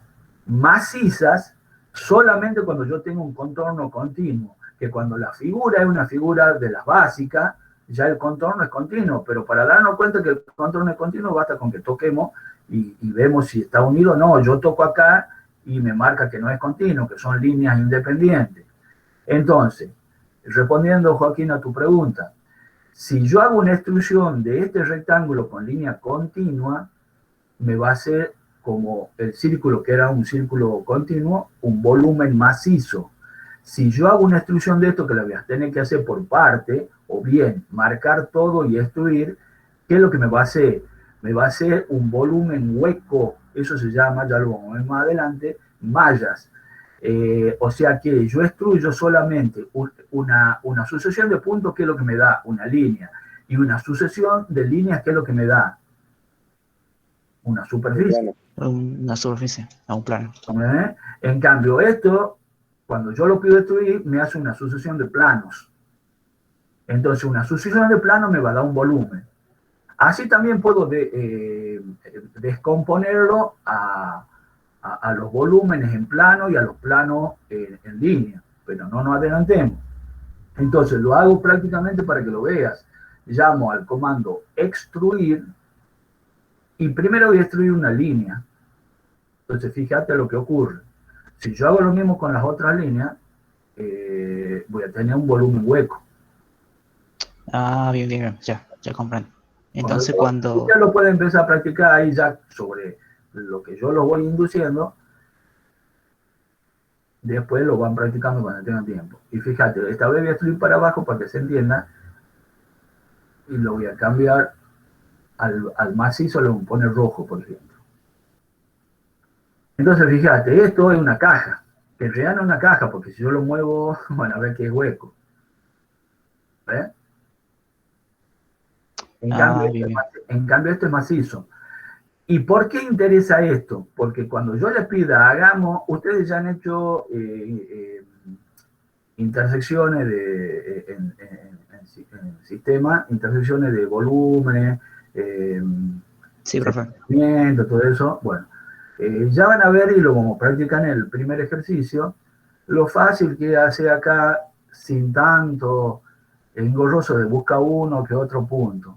macizas solamente cuando yo tengo un contorno continuo, que cuando la figura es una figura de las básicas, ya el contorno es continuo, pero para darnos cuenta que el contorno es continuo basta con que toquemos y vemos si está unido o no. Yo toco acá y me marca que no es continuo, que son líneas independientes. Entonces, respondiendo, Joaquín, a tu pregunta, si yo hago una extrusión de este rectángulo con línea continua, me va a hacer como el círculo, que era un círculo continuo, un volumen macizo. Si yo hago una extrusión de esto, que lo voy a tener que hacer por parte, o bien marcar todo y extruir, ¿qué es lo que me va a hacer? Me va a hacer un volumen hueco, eso se llama, ya lo vamos a ver más adelante, mallas. O sea que yo extruyo solamente una sucesión de puntos, que es lo que me da una línea, y una sucesión de líneas, que es lo que me da una superficie. Una superficie, a un plano. En cambio, esto, cuando yo lo pido destruir, me hace una sucesión de planos. Entonces, una sucesión de planos me va a dar un volumen. Así también puedo descomponerlo a los volúmenes en plano y a los planos en línea, pero no nos adelantemos. Entonces, lo hago prácticamente para que lo veas. Llamo al comando extruir y primero voy a extruir una línea. Entonces, fíjate lo que ocurre. Si yo hago lo mismo con las otras líneas, voy a tener un volumen hueco. Ah, bien, bien, ya comprendo. Entonces, cuando... Usted lo puede empezar a practicar ahí ya sobre lo que yo lo voy induciendo. Después lo van practicando cuando tengan tiempo. Y fíjate, esta vez voy a extruir para abajo para que se entienda. Y lo voy a cambiar al macizo, le voy a poner rojo, por ejemplo. Entonces, fíjate, esto es una caja. Que en realidad no es una caja, porque si yo lo muevo, van a ver que es hueco. ¿Ves? En cambio, esto es macizo. ¿Y por qué interesa esto? Porque cuando yo les pida, hagamos, ustedes ya han hecho intersecciones en sistema, intersecciones de volúmenes, sí, profe. Todo eso. Bueno, ya van a ver, y lo vamos a practicar en el primer ejercicio, lo fácil que hace acá, sin tanto engorroso de busca uno que otro punto.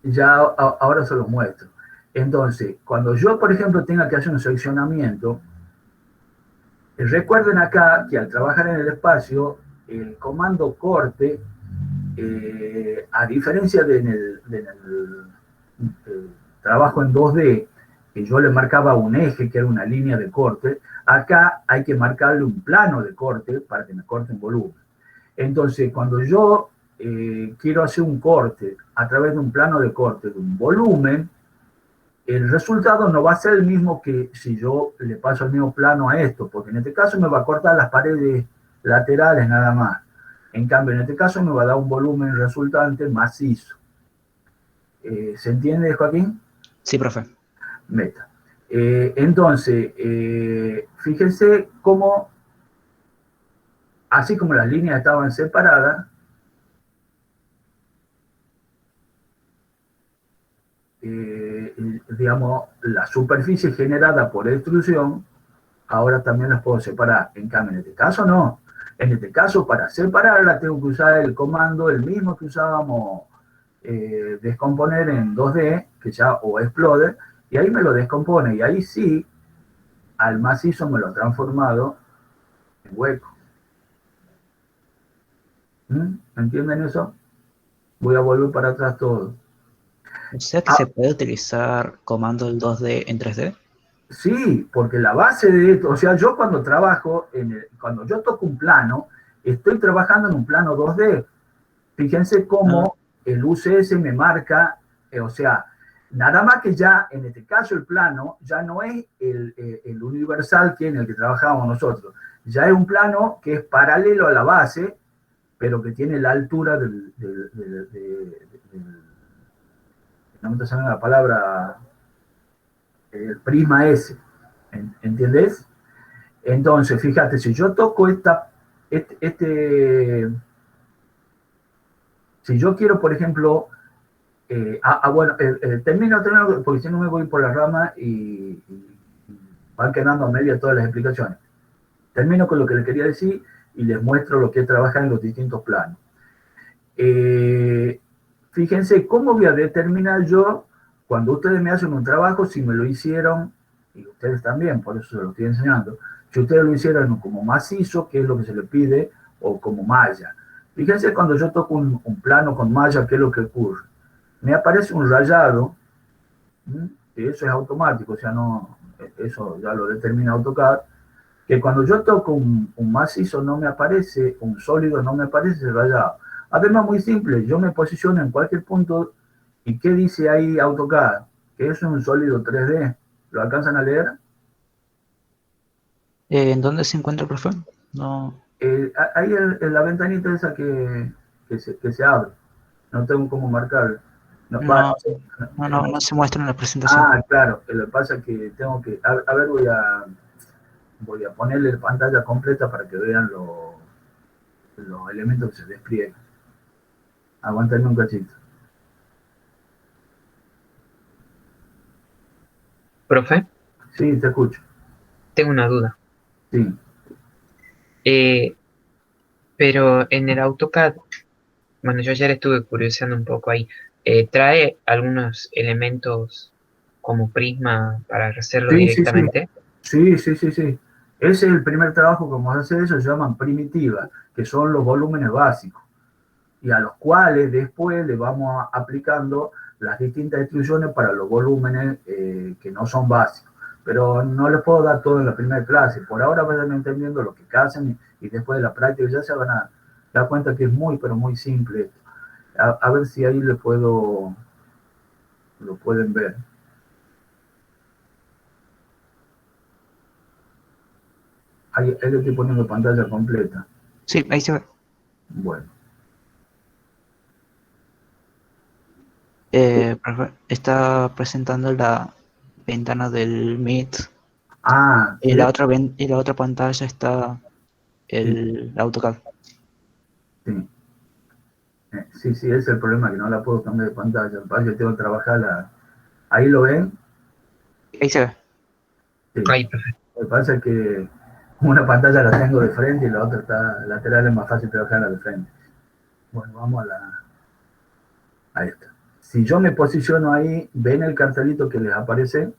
Ya ahora se los muestro. Entonces, cuando yo, por ejemplo, tenga que hacer un seccionamiento, recuerden acá que al trabajar en el espacio, el comando corte, a diferencia del trabajo en 2D, que yo le marcaba un eje, que era una línea de corte, acá hay que marcarle un plano de corte para que me corte un volumen. Entonces, cuando yo quiero hacer un corte a través de un plano de corte de un volumen, el resultado no va a ser el mismo que si yo le paso el mismo plano a esto, porque en este caso me va a cortar las paredes laterales nada más. En cambio, en este caso me va a dar un volumen resultante macizo. ¿Se entiende, Joaquín? Sí, profe. Meta. Entonces, fíjense cómo, así como las líneas estaban separadas, digamos, la superficie generada por extrusión, ahora también las puedo separar. En cambio, en este caso no. En este caso, para separarla, tengo que usar el comando, el mismo que usábamos descomponer en 2D, que ya, o exploder, y ahí me lo descompone, y ahí sí, al macizo me lo ha transformado en hueco. ¿Entienden eso? Voy a volver para atrás todo. O sea que se puede utilizar comando del 2D en 3D. Sí, porque la base de esto, o sea, yo cuando trabajo, cuando yo toco un plano, estoy trabajando en un plano 2D. Fíjense cómo el UCS me marca, o sea, nada más que ya, en este caso el plano, ya no es el universal que en el que trabajábamos nosotros. Ya es un plano que es paralelo a la base, pero que tiene la altura no me está saliendo la palabra, el prisma S, ¿entendés? Entonces, fíjate, si yo toco si yo quiero, por ejemplo, bueno, termino, porque si no me voy por la rama y van quedando a media todas las explicaciones. Termino con lo que les quería decir y les muestro lo que es trabajar en los distintos planos. fíjense cómo voy a determinar yo, cuando ustedes me hacen un trabajo, si me lo hicieron, y ustedes también, por eso se lo estoy enseñando, si ustedes lo hicieron como macizo, que es lo que se le pide, o como malla. Fíjense cuando yo toco un plano con malla, ¿qué es lo que ocurre? Me aparece un rayado, y eso es automático, o sea, no, eso ya lo determina AutoCAD, que cuando yo toco un macizo no me aparece, un sólido no me aparece el rayado. Además, muy simple, yo me posiciono en cualquier punto, ¿y qué dice ahí AutoCAD? Que es un sólido 3D. ¿Lo alcanzan a leer? ¿En dónde se encuentra el profe? No, Ahí en la ventanita esa que se abre. No tengo cómo marcar. No, no, no se muestra en la presentación. claro. Lo que pasa es que tengo que... A ver, voy a ponerle pantalla completa para que vean los elementos que se despliegan. Aguantenme un cachito. Profe, Sí, te escucho. tengo una duda. Sí. Pero en el AutoCAD, bueno, yo ayer estuve curioseando un poco ahí, trae algunos elementos como prisma para hacerlo Sí, sí, sí. directamente. Sí, sí, sí, sí. Ese es el primer trabajo que vamos a hacer, eso se llaman primitivas, que son los volúmenes básicos, y a los cuales después le vamos aplicando las distintas instrucciones para los volúmenes que no son básicos. Pero no les puedo dar todo en la primera clase. Por ahora vayan entendiendo lo que hacen y después de la práctica ya se van a dar cuenta que es muy, pero muy simple esto. A ver si ahí lo pueden ver. Ahí le estoy poniendo pantalla completa. Sí, ahí se ve. Bueno. Profe, está presentando la ventana del Meet y Sí, y la otra pantalla está sí, el AutoCAD. sí. Sí, ese es el problema, que no la puedo cambiar de pantalla. Yo tengo que trabajar. ¿Ahí lo ven? Ahí se ve. Sí. Ahí, profe. Lo que pasa es que una pantalla la tengo de frente y la otra está lateral, es más fácil trabajarla de frente. Bueno, vamos a esta. Si yo me posiciono ahí, ¿ven el cartelito que les aparece?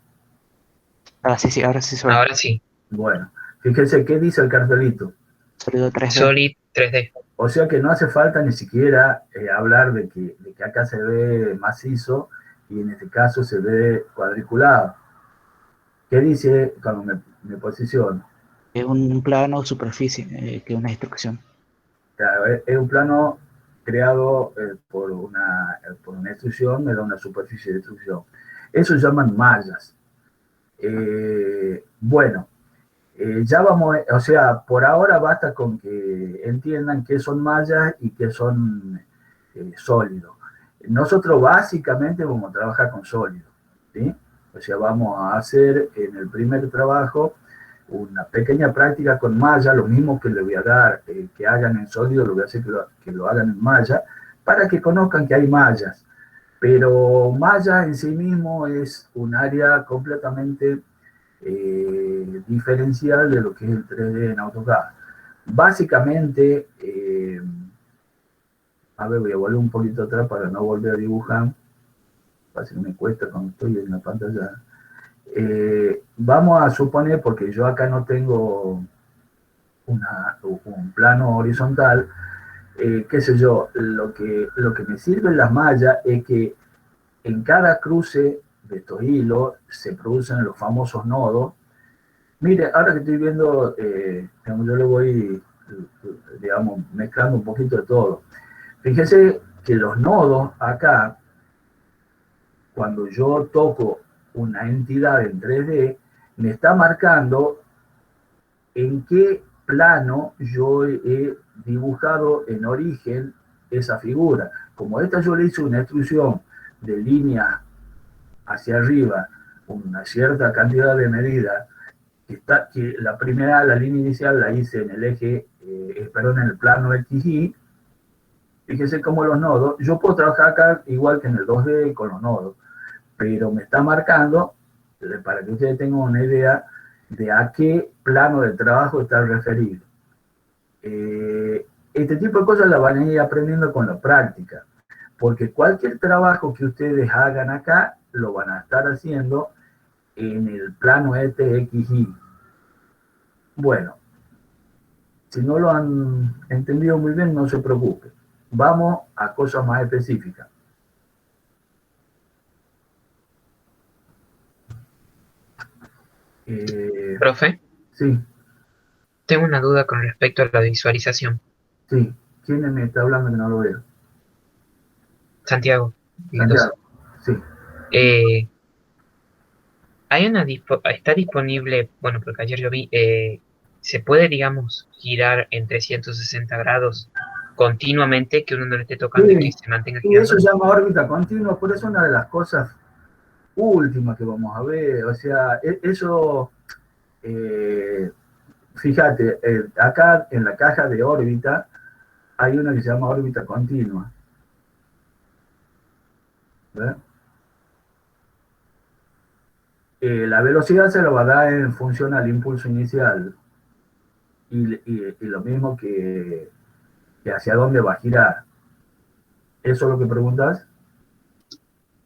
Ahora sí, ahora sí se ve. Ahora sí, Bueno, fíjense qué dice el cartelito. Sólido 3D. Solid 3D. O sea que no hace falta ni siquiera hablar de que acá se ve macizo y en este caso se ve cuadriculado. ¿Qué dice cuando me posiciono? Es un plano superficie, que es una instrucción. Es un plano creado por una instrucción, me da una superficie de instrucción. Eso se llaman mallas. Bueno, ya vamos, o sea, por ahora basta con que entiendan qué son mallas y qué son sólidos. Nosotros básicamente vamos a trabajar con sólidos, ¿sí? O sea, vamos a hacer en el primer trabajo una pequeña práctica con malla, lo mismo que le voy a dar que hagan en sólido, lo voy a hacer que lo hagan en malla, para que conozcan que hay mallas. Pero malla en sí mismo es un área completamente diferencial de lo que es el 3D en AutoCAD. Básicamente, a ver, voy a volver un poquito atrás para no volver a dibujar, casi me cuesta cuando estoy en la pantalla. Vamos a suponer, porque yo acá no tengo un plano horizontal, qué sé yo, lo que me sirve en las mallas es que en cada cruce de estos hilos se producen los famosos nodos. Mire, ahora que estoy viendo, yo le voy, digamos, mezclando un poquito de todo. Fíjese que los nodos acá, cuando yo toco una entidad en 3D, me está marcando en qué plano yo he dibujado en origen esa figura. Como esta yo le hice una extrusión de línea hacia arriba, una cierta cantidad de medida, que la primera, la línea inicial, la hice en el eje, en el plano XY. Fíjese cómo los nodos, yo puedo trabajar acá igual que en el 2D con los nodos, pero me está marcando, para que ustedes tengan una idea de a qué plano de trabajo está referido. Este tipo de cosas las van a ir aprendiendo con la práctica, porque cualquier trabajo que ustedes hagan acá, lo van a estar haciendo en el plano ETXY. Bueno, si no lo han entendido muy bien, no se preocupen. Vamos a cosas más específicas. Profe, Sí, tengo una duda con respecto a la visualización. sí. ¿Quién me está hablando que no lo veo? Santiago, Santiago. Sí. Está disponible, bueno, porque ayer yo vi, se puede, digamos, girar en 360 grados continuamente, que uno no le esté tocando y que Sí, se mantenga sí, eso girando. se llama órbita continua, por eso es una de las cosas últimas que vamos a ver. O sea, eso, eh, fíjate, acá en la caja de órbita hay una que se llama órbita continua. ¿Ve? La velocidad se lo va a dar en función al impulso inicial y lo mismo que hacia dónde va a girar. ¿Eso es lo que preguntas?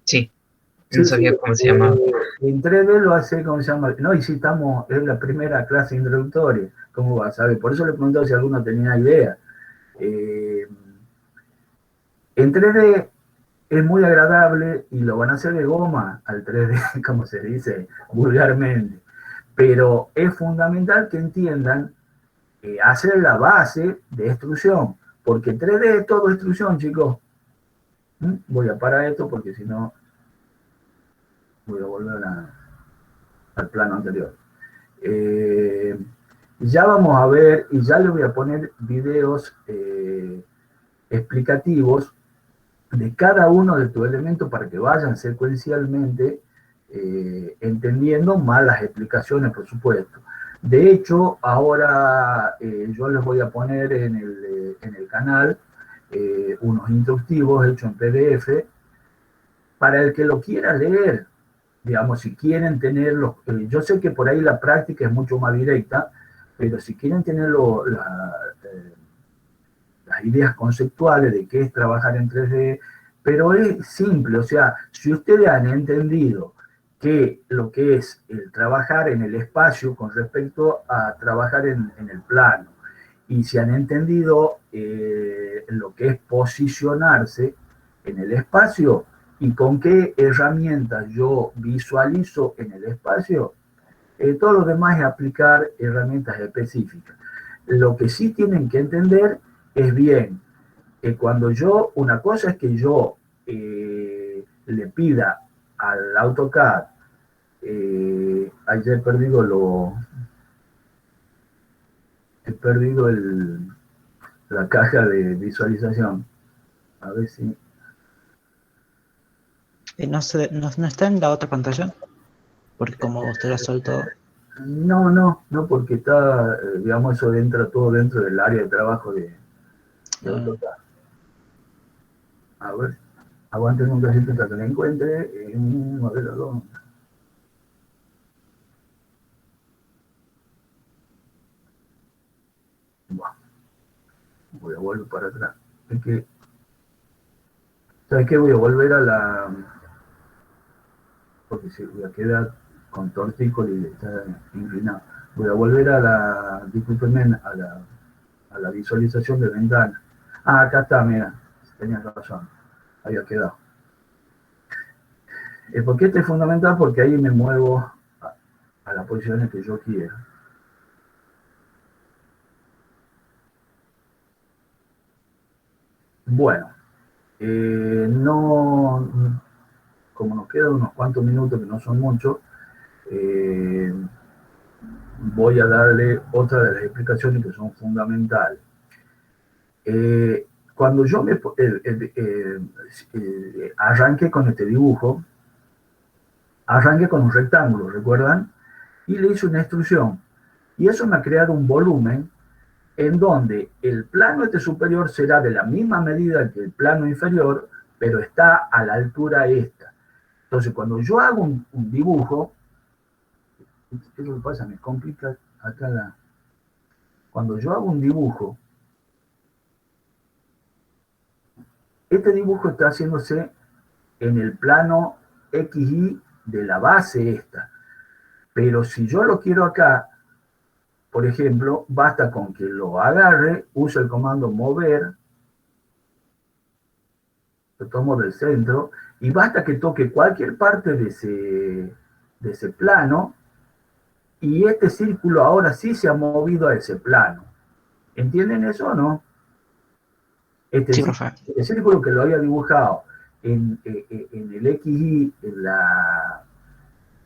Sí, no Sí, sí. sabía cómo se llamaba. En 3D lo hace, ¿cómo se llama? No, y si estamos en la primera clase introductoria, ¿cómo va a saber? Por eso le preguntaba si alguno tenía idea. Eh, en 3D es muy agradable y lo van a hacer de goma al 3D, como se dice vulgarmente. Pero es fundamental que entiendan hacer la base de extrusión, porque 3D es todo extrusión, chicos. Voy a parar esto porque si no voy a volver al plano anterior. Eh, ya vamos a ver y ya les voy a poner videos explicativos de cada uno de tus elementos para que vayan secuencialmente entendiendo más las explicaciones, por supuesto. De hecho, ahora yo les voy a poner en el canal unos instructivos hechos en PDF para el que lo quiera leer. Digamos, si quieren tenerlo, yo sé que por ahí la práctica es mucho más directa, pero si quieren tener las ideas conceptuales de qué es trabajar en 3D, pero es simple, o sea, si ustedes han entendido que lo que es el trabajar en el espacio con respecto a trabajar en el plano, y si han entendido lo que es posicionarse en el espacio y con qué herramientas yo visualizo en el espacio, todo lo demás es aplicar herramientas específicas. Lo que sí tienen que entender es bien que cuando yo, una cosa es que yo le pida al AutoCAD, ayer he perdido la caja de visualización. A ver si... No está en la otra pantalla, porque como usted la soltó. No, porque está, digamos, eso entra todo dentro del área de trabajo de AutoCAD. A ver, aguanten un cachito hasta que la encuentre en un modelo 2. Bueno, voy a volver para atrás. Es que, ¿sabes qué? Voy a volver a la... Porque si voy a quedar con tortícolis y está inclinado. Voy a volver a la... Discúlpenme, a la visualización de ventana. Ah, acá está, mira. Tenías razón. Había quedado. ¿Por qué este es fundamental? Porque ahí me muevo a las posiciones que yo quiero. Bueno, no, como nos quedan unos cuantos minutos que no son muchos, voy a darle otra de las explicaciones que son fundamentales. Cuando yo arranqué con este dibujo, arranqué con un rectángulo, ¿recuerdan? Y le hice una extrusión. Y eso me ha creado un volumen en donde el plano este superior será de la misma medida que el plano inferior, pero está a la altura esta. Entonces, cuando yo hago un dibujo, ¿qué es lo que pasa? Me complica acá la... Cuando yo hago un dibujo, Este dibujo está haciéndose en el plano XY de la base esta. Pero si yo lo quiero acá, por ejemplo, basta con que lo agarre, use el comando mover, lo tomo del centro, y basta que toque cualquier parte de ese plano, y este círculo ahora sí se ha movido a ese plano. ¿Entienden eso o no? Sí, profe. Este círculo que lo había dibujado en el XY,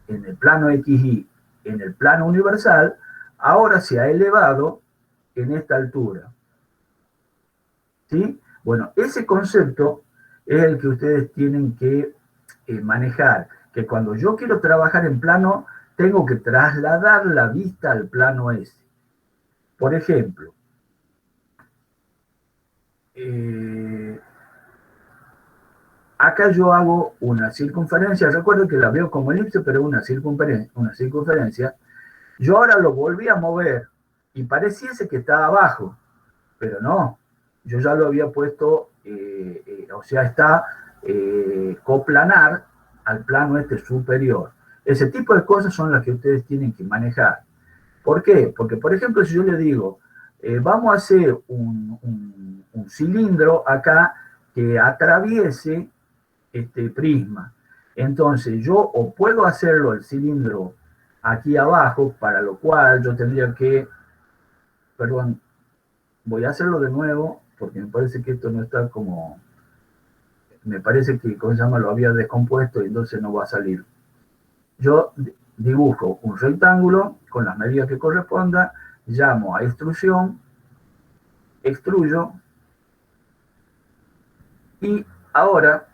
en el plano XY, en el plano universal, ahora se ha elevado en esta altura. ¿Sí? Bueno, ese concepto es el que ustedes tienen que manejar, que cuando yo quiero trabajar en plano, tengo que trasladar la vista al plano ese. Por ejemplo, acá yo hago una circunferencia, recuerden que la veo como elipse, pero una circunferencia. Yo ahora lo volví a mover y pareciese que está abajo, pero no, yo ya lo había puesto, o sea, está coplanar al plano este superior. Ese tipo de cosas son las que ustedes tienen que manejar. ¿Por qué? Porque, por ejemplo, si yo le digo, vamos a hacer un cilindro acá que atraviese este prisma. Entonces, yo o puedo hacerlo el cilindro aquí abajo, para lo cual yo tendría que, perdón, voy a hacerlo de nuevo, porque me parece que esto no está como, me parece que, ¿cómo se llama? Lo había descompuesto y entonces no va a salir. Yo dibujo un rectángulo con las medidas que corresponda, llamo a extrusión, extruyo, y ahora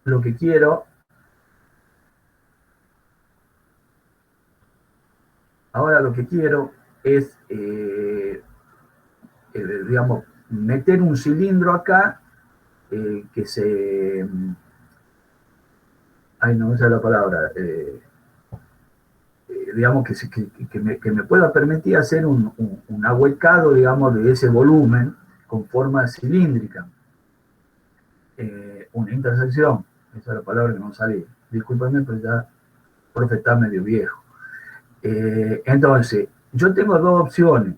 lo que quiero, es, digamos, meter un cilindro acá que se... Ay, no sé la palabra. Digamos, que me pueda permitir hacer un ahuecado, digamos, de ese volumen con forma cilíndrica. Una intersección, esa es la palabra que no salía. Discúlpenme, pero ya el profe está medio viejo. Entonces, yo tengo dos opciones.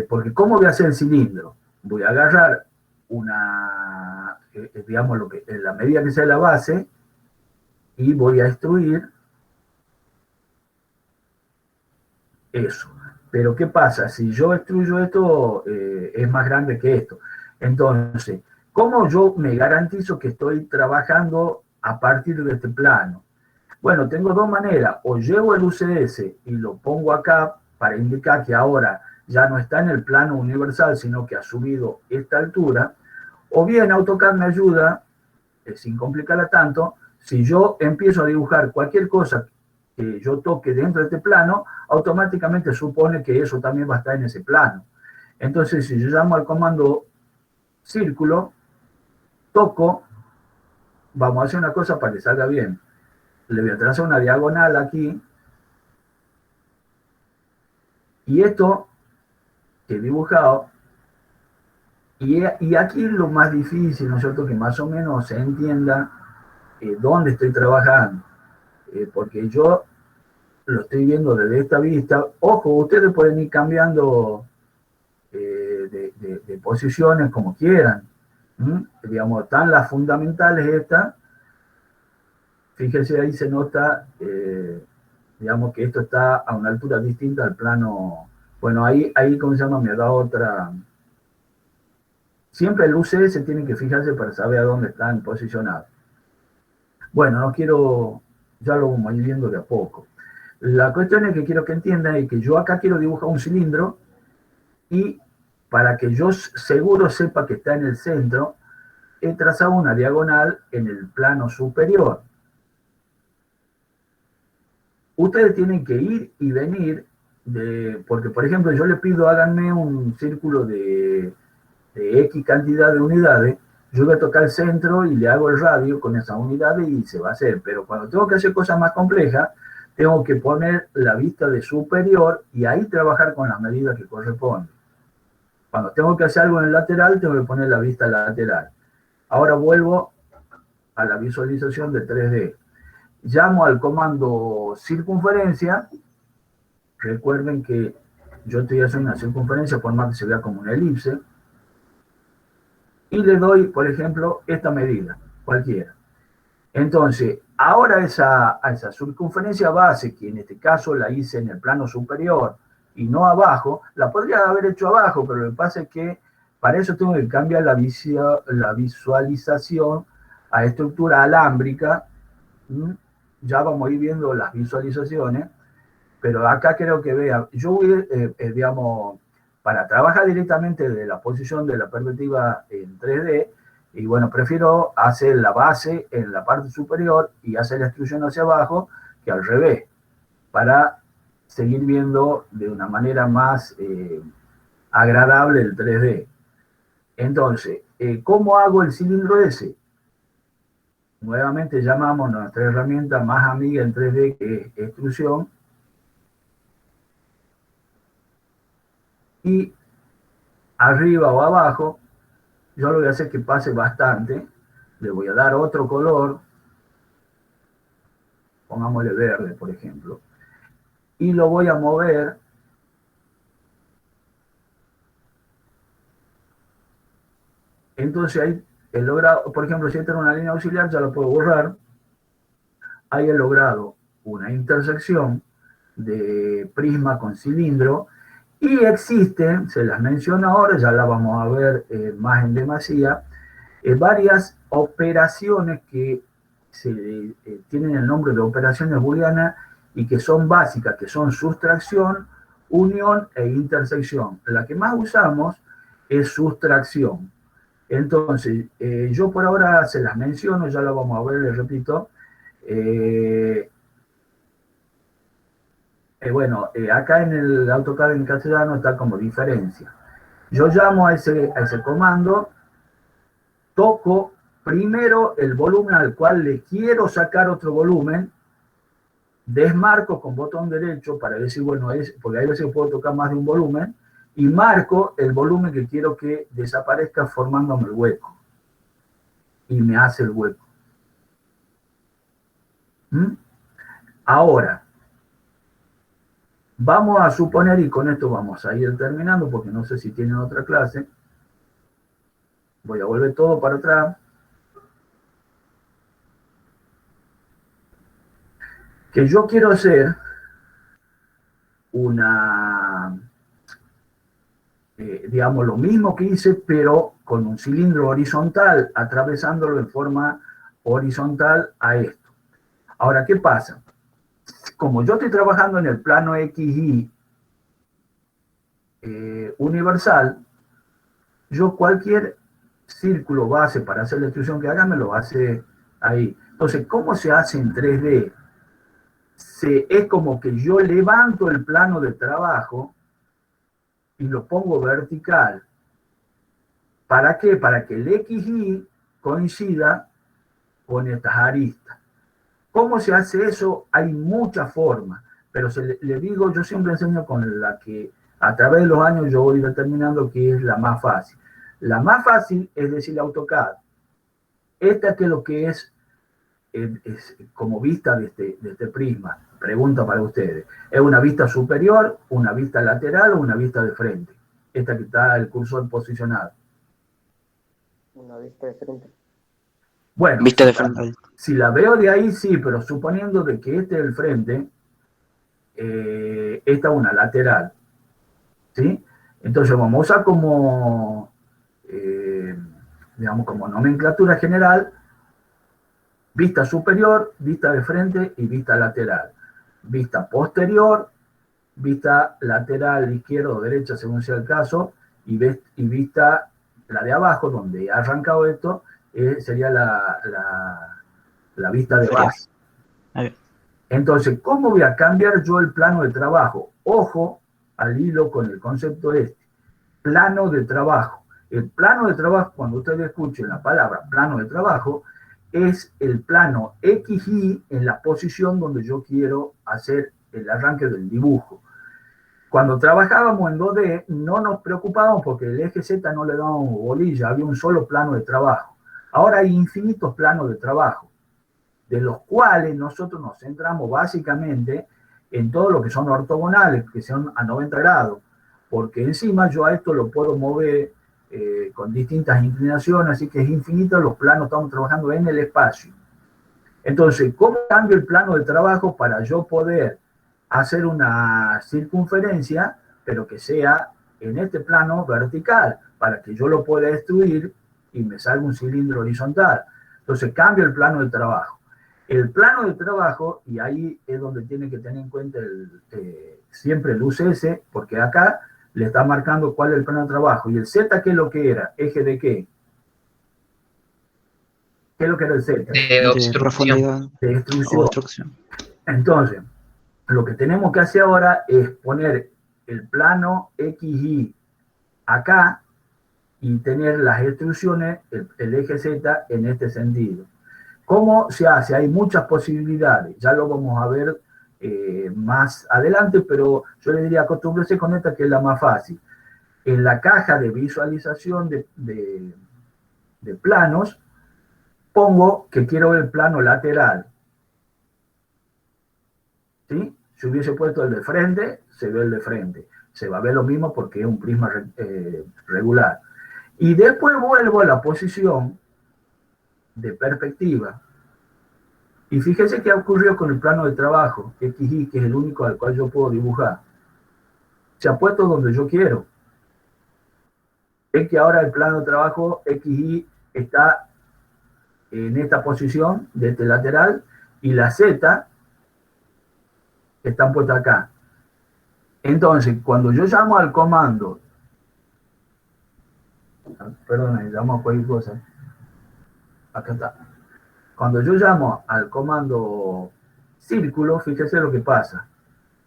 Porque ¿cómo voy a hacer el cilindro? Voy a agarrar una, digamos, la medida que sea la base, y voy a extruir eso. Pero ¿qué pasa? Si yo extruyo esto, es más grande que esto. Entonces, ¿cómo yo me garantizo que estoy trabajando a partir de este plano? Bueno, tengo dos maneras. O llevo el UCS y lo pongo acá para indicar que ahora ya no está en el plano universal, sino que ha subido esta altura. O bien AutoCAD me ayuda, sin complicarla tanto, si yo empiezo a dibujar cualquier cosa que yo toque dentro de este plano, automáticamente supone que eso también va a estar en ese plano. Entonces, si yo llamo al comando círculo, toco, vamos a hacer una cosa para que salga bien. Le voy a trazar una diagonal aquí, y esto que he dibujado, y aquí lo más difícil, ¿no es cierto?, que más o menos se entienda dónde estoy trabajando, porque yo lo estoy viendo desde esta vista. Ojo, ustedes pueden ir cambiando de posiciones como quieran. Digamos, están las fundamentales estas. Fíjense, ahí se nota, digamos, que esto está a una altura distinta al plano. Bueno, ahí ¿cómo se llama? Me da otra. Siempre el UCS tiene que fijarse para saber a dónde están posicionados. Bueno, no quiero, ya lo vamos a ir viendo de a poco. La cuestión es que quiero que entiendan es que yo acá quiero dibujar un cilindro, y para que yo seguro sepa que está en el centro, he trazado una diagonal en el plano superior. Ustedes tienen que ir y venir, porque por ejemplo yo le pido háganme un círculo de X cantidad de unidades, yo voy a tocar el centro y le hago el radio con esa unidad y se va a hacer. Pero cuando tengo que hacer cosas más complejas, tengo que poner la vista de superior y ahí trabajar con las medidas que corresponden. Cuando tengo que hacer algo en el lateral, tengo que poner la vista lateral. Ahora vuelvo a la visualización de 3D. Llamo al comando circunferencia. Recuerden que yo estoy haciendo una circunferencia, por más que se vea como una elipse. Y le doy, por ejemplo, esta medida, cualquiera. Entonces, ahora a esa circunferencia base, que en este caso la hice en el plano superior y no abajo, la podría haber hecho abajo, pero lo que pasa es que para eso tengo que cambiar la visualización a estructura alámbrica. Ya vamos a ir viendo las visualizaciones, pero acá creo que vea, yo voy, digamos, para trabajar directamente de la posición de la perspectiva en 3D, y bueno, prefiero hacer la base en la parte superior y hacer la extrusión hacia abajo que al revés, para seguir viendo de una manera más agradable el 3D. Entonces, ¿cómo hago el cilindro ese? Nuevamente llamamos nuestra herramienta más amiga en 3D, que es extrusión. Y arriba o abajo, yo lo voy a hacer que pase bastante. Le voy a dar otro color. Pongámosle verde, por ejemplo. Y lo voy a mover. Entonces ahí he logrado, por ejemplo, si esta era una línea auxiliar, ya lo puedo borrar. Ahí he logrado una intersección de prisma con cilindro. Y existen, se las menciono ahora, ya la vamos a ver más en demasía, varias operaciones que tienen el nombre de operaciones booleanas y que son básicas, que son sustracción, unión e intersección. La que más usamos es sustracción. Entonces, yo por ahora se las menciono, ya la vamos a ver, les repito. Bueno, acá en el AutoCAD en castellano está como diferencia. Yo llamo a ese comando, toco primero el volumen al cual le quiero sacar otro volumen, desmarco con botón derecho para decir, bueno, porque hay veces que puedo tocar más de un volumen, y marco el volumen que quiero que desaparezca formándome el hueco. Y me hace el hueco. Ahora, vamos a suponer, y con esto vamos a ir terminando, porque no sé si tienen otra clase. Voy a volver todo para atrás. Que yo quiero hacer una, digamos, lo mismo que hice, pero con un cilindro horizontal, atravesándolo en forma horizontal a esto. Ahora, ¿qué pasa? Como yo estoy trabajando en el plano XY universal, yo cualquier círculo base para hacer la extrusión que haga, me lo hace ahí. Entonces, ¿cómo se hace en 3D? Es como que yo levanto el plano de trabajo y lo pongo vertical. ¿Para qué? Para que el XY coincida con estas aristas. ¿Cómo se hace eso? Hay muchas formas, pero le digo, yo siempre enseño con la que a través de los años yo voy determinando que es la más fácil. La más fácil es decir AutoCAD. Esta que lo que es como vista de este prisma. Pregunta para ustedes. ¿Es una vista superior, una vista lateral o una vista de frente? Esta que está el cursor posicionado. Una vista de frente. Bueno, vista de frente. Si la veo de ahí, sí, pero suponiendo de que este es el frente, esta es una lateral. ¿Sí? Entonces vamos a usar como, digamos, como nomenclatura general, vista superior, vista de frente y vista lateral. Vista posterior, vista lateral, izquierda o derecha, según sea el caso, y vista, la de abajo, donde ha arrancado esto, sería la vista de base. Entonces, ¿cómo voy a cambiar yo el plano de trabajo? Ojo al hilo con el concepto plano de trabajo. El plano de trabajo, cuando ustedes escuchen la palabra plano de trabajo, es el plano XY en la posición donde yo quiero hacer el arranque del dibujo. Cuando trabajábamos en 2D, no nos preocupábamos porque el eje Z no le dábamos bolilla, había un solo plano de trabajo. Ahora hay infinitos planos de trabajo, de los cuales nosotros nos centramos básicamente en todo lo que son ortogonales, que son a 90 grados, porque encima yo a esto lo puedo mover con distintas inclinaciones, así que es infinito los planos, estamos trabajando en el espacio. Entonces, ¿cómo cambio el plano de trabajo para yo poder hacer una circunferencia, pero que sea en este plano vertical, para que yo lo pueda extruir y me salga un cilindro horizontal? Entonces, cambio el plano de trabajo. El plano de trabajo, y ahí es donde tiene que tener en cuenta siempre el UCS, porque acá le está marcando cuál es el plano de trabajo. ¿Y el Z qué es lo que era? ¿Eje de qué? ¿Qué es lo que era el Z? De profundidad de o extrusión. obstrucción. Entonces, lo que tenemos que hacer ahora es poner el plano XY acá y tener las extrusiones, el eje Z en este sentido. ¿Cómo se hace? Hay muchas posibilidades, ya lo vamos a ver más adelante, pero yo le diría acostúmbrese con esta que es la más fácil. En la caja de visualización de planos, pongo que quiero ver el plano lateral. ¿Sí? Si hubiese puesto el de frente, se ve el de frente. Se va a ver lo mismo porque es un prisma regular. Y después vuelvo a la posición de perspectiva. Y fíjese qué ocurrió con el plano de trabajo, XY, que es el único al cual yo puedo dibujar. Se ha puesto donde yo quiero. Es que ahora el plano de trabajo XY está en esta posición de este lateral y la Z están puestas acá. Entonces, cuando yo llamo al comando, perdón, llamo a cualquier cosa, acá está. Cuando yo llamo al comando círculo, fíjese lo que pasa.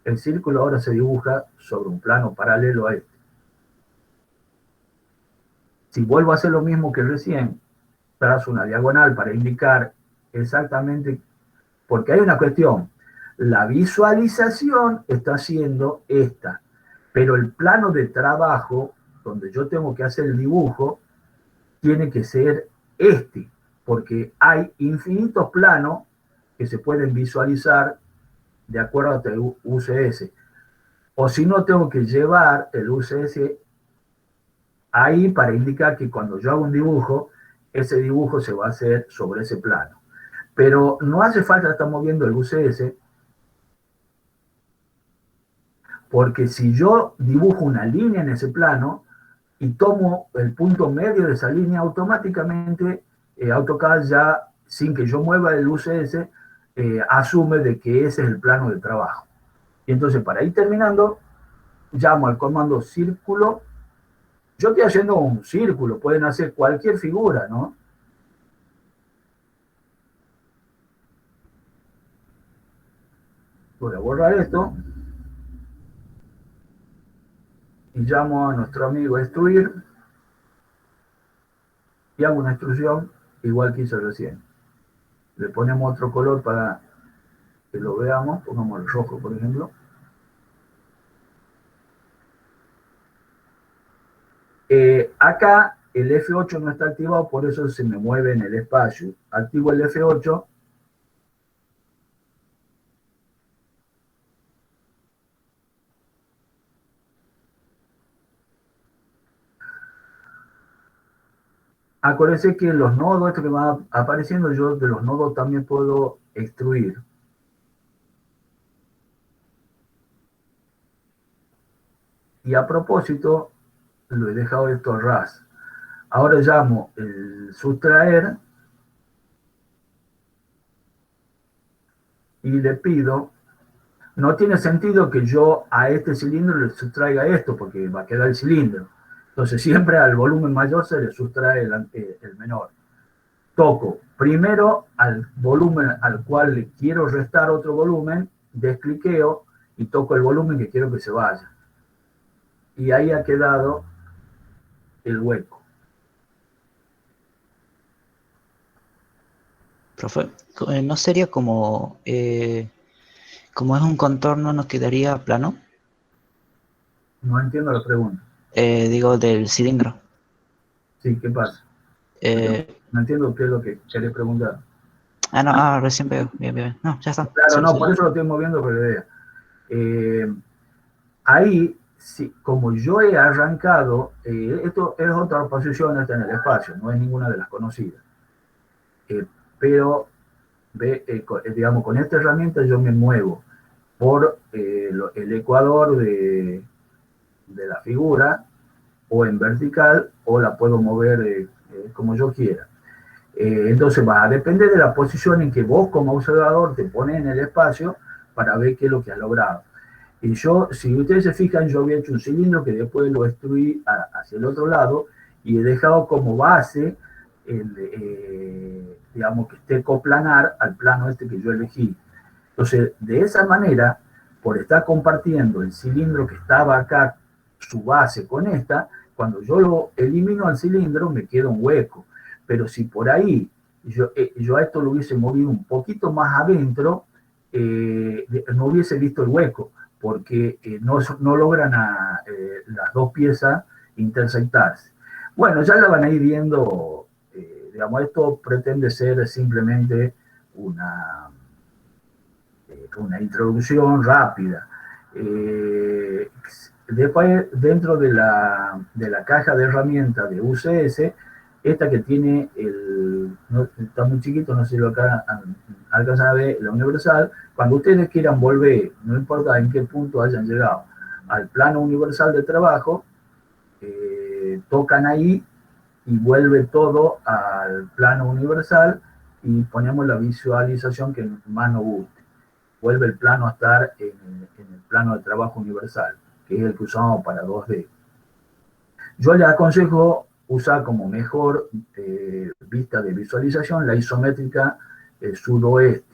El círculo ahora se dibuja sobre un plano paralelo a este. Si vuelvo a hacer lo mismo que recién, trazo una diagonal para indicar exactamente, porque hay una cuestión. La visualización está siendo esta, pero el plano de trabajo, donde yo tengo que hacer el dibujo, tiene que ser este, porque hay infinitos planos que se pueden visualizar de acuerdo a este UCS. O si no, tengo que llevar el UCS ahí para indicar que cuando yo hago un dibujo, ese dibujo se va a hacer sobre ese plano. Pero no hace falta estar moviendo el UCS, porque si yo dibujo una línea en ese plano y tomo el punto medio de esa línea, automáticamente AutoCAD ya, sin que yo mueva el UCS, asume de que ese es el plano de trabajo. Y entonces, para ir terminando, llamo al comando círculo. Yo estoy haciendo un círculo, pueden hacer cualquier figura, ¿no? Voy a borrar esto. Y llamo a nuestro amigo extruir. Y hago una extrusión igual que hice recién. Le ponemos otro color para que lo veamos. Pongamos el rojo, por ejemplo. Acá el F8 no está activado, por eso se me mueve en el espacio. Activo el F8. Acuérdense que los nodos, esto que va apareciendo, yo de los nodos también puedo extruir. Y a propósito, lo he dejado esto ras. Ahora llamo el sustraer y le pido, no tiene sentido que yo a este cilindro le sustraiga esto, porque va a quedar el cilindro. Entonces siempre al volumen mayor se le sustrae el menor. Toco primero al volumen al cual le quiero restar otro volumen, descliqueo y toco el volumen que quiero que se vaya. Y ahí ha quedado el hueco. Profe, ¿no sería como es un contorno, nos quedaría plano? No entiendo la pregunta. Digo, del cilindro. Sí, ¿qué pasa? No entiendo qué es lo que querés preguntar. No, recién veo. Bien. No, ya está. Claro, no, Sí. por eso lo estoy moviendo para que vea. Ahí, sí, como yo he arrancado, esto es otra posición está en el espacio, no es ninguna de las conocidas. Pero, digamos, con esta herramienta yo me muevo por el ecuador de la figura, o en vertical, o la puedo mover como yo quiera. Entonces va a depender de la posición en que vos como observador te pones en el espacio para ver qué es lo que has logrado. Y yo, si ustedes se fijan, yo había hecho un cilindro que después lo destruí hacia el otro lado y he dejado como base, digamos, que esté coplanar al plano este que yo elegí. Entonces, de esa manera, por estar compartiendo el cilindro que estaba acá, su base con esta, cuando yo lo elimino al cilindro me queda un hueco. Pero si por ahí yo a esto lo hubiese movido un poquito más adentro, no hubiese visto el hueco, porque no logran las dos piezas intersectarse. Bueno, ya la van a ir viendo, digamos, esto pretende ser simplemente una introducción rápida. Después, dentro de la caja de herramientas de UCS, esta que tiene está muy chiquito, no sé si lo alcanzan a ver, la universal, cuando ustedes quieran volver, no importa en qué punto hayan llegado, al plano universal de trabajo, tocan ahí y vuelve todo al plano universal y ponemos la visualización que más nos guste. Vuelve el plano a estar en el plano de trabajo universal, que es el que usamos para 2D. Yo les aconsejo usar como mejor vista de visualización la isométrica sudoeste,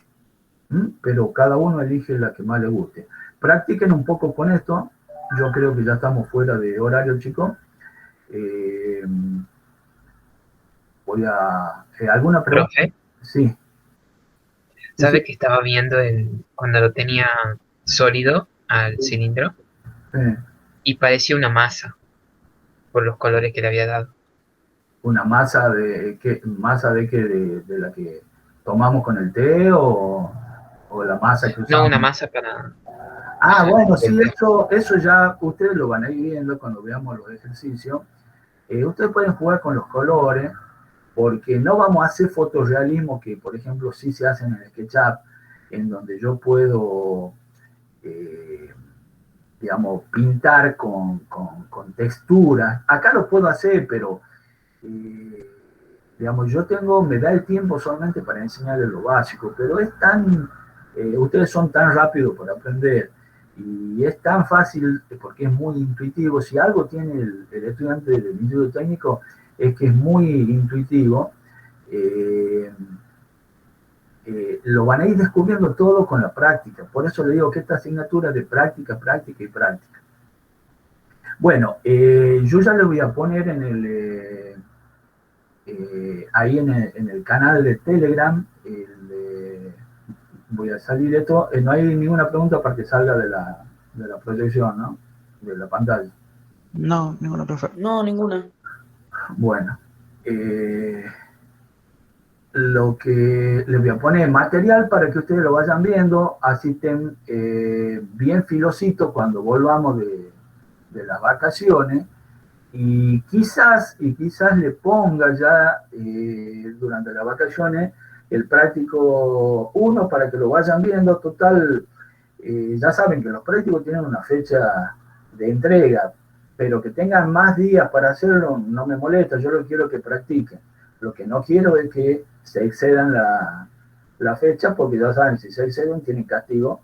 pero cada uno elige la que más le guste. Practiquen un poco con esto, yo creo que ya estamos fuera de horario, chicos. Voy a... ¿alguna pregunta? Profe, Sí. ¿sabe que estaba viendo cuando lo tenía sólido al cilindro? Y parecía una masa por los colores que le había dado. ¿Una masa de qué? ¿Masa de qué? ¿De la que tomamos con el té o la masa que No, usamos? una masa para... Ah, bueno, sí, eso ya ustedes lo van a ir viendo cuando veamos los ejercicios. Ustedes pueden jugar con los colores, porque no vamos a hacer fotorrealismo que, por ejemplo, sí se hace en el SketchUp, en donde yo puedo, digamos, pintar con texturas. Acá lo puedo hacer, pero, digamos, me da el tiempo solamente para enseñarles lo básico, pero ustedes son tan rápidos por aprender y es tan fácil porque es muy intuitivo. Si algo tiene el estudiante del instituto técnico es que es muy intuitivo. Lo van a ir descubriendo todo con la práctica. Por eso le digo que esta asignatura es de práctica. Bueno, yo ya le voy a poner ahí en el canal de Telegram, voy a salir esto, no hay ninguna pregunta para que salga de la proyección, ¿no? De la pantalla. No, ninguna, profe. No, ninguna. Bueno, lo que les voy a poner material para que ustedes lo vayan viendo, así estén bien filositos cuando volvamos de las vacaciones, y quizás le ponga ya durante las vacaciones el práctico 1 para que lo vayan viendo. Total, ya saben que los prácticos tienen una fecha de entrega, pero que tengan más días para hacerlo no me molesta, yo lo quiero que practiquen. Lo que no quiero es que se excedan la fecha, porque ya saben, si se exceden tienen castigo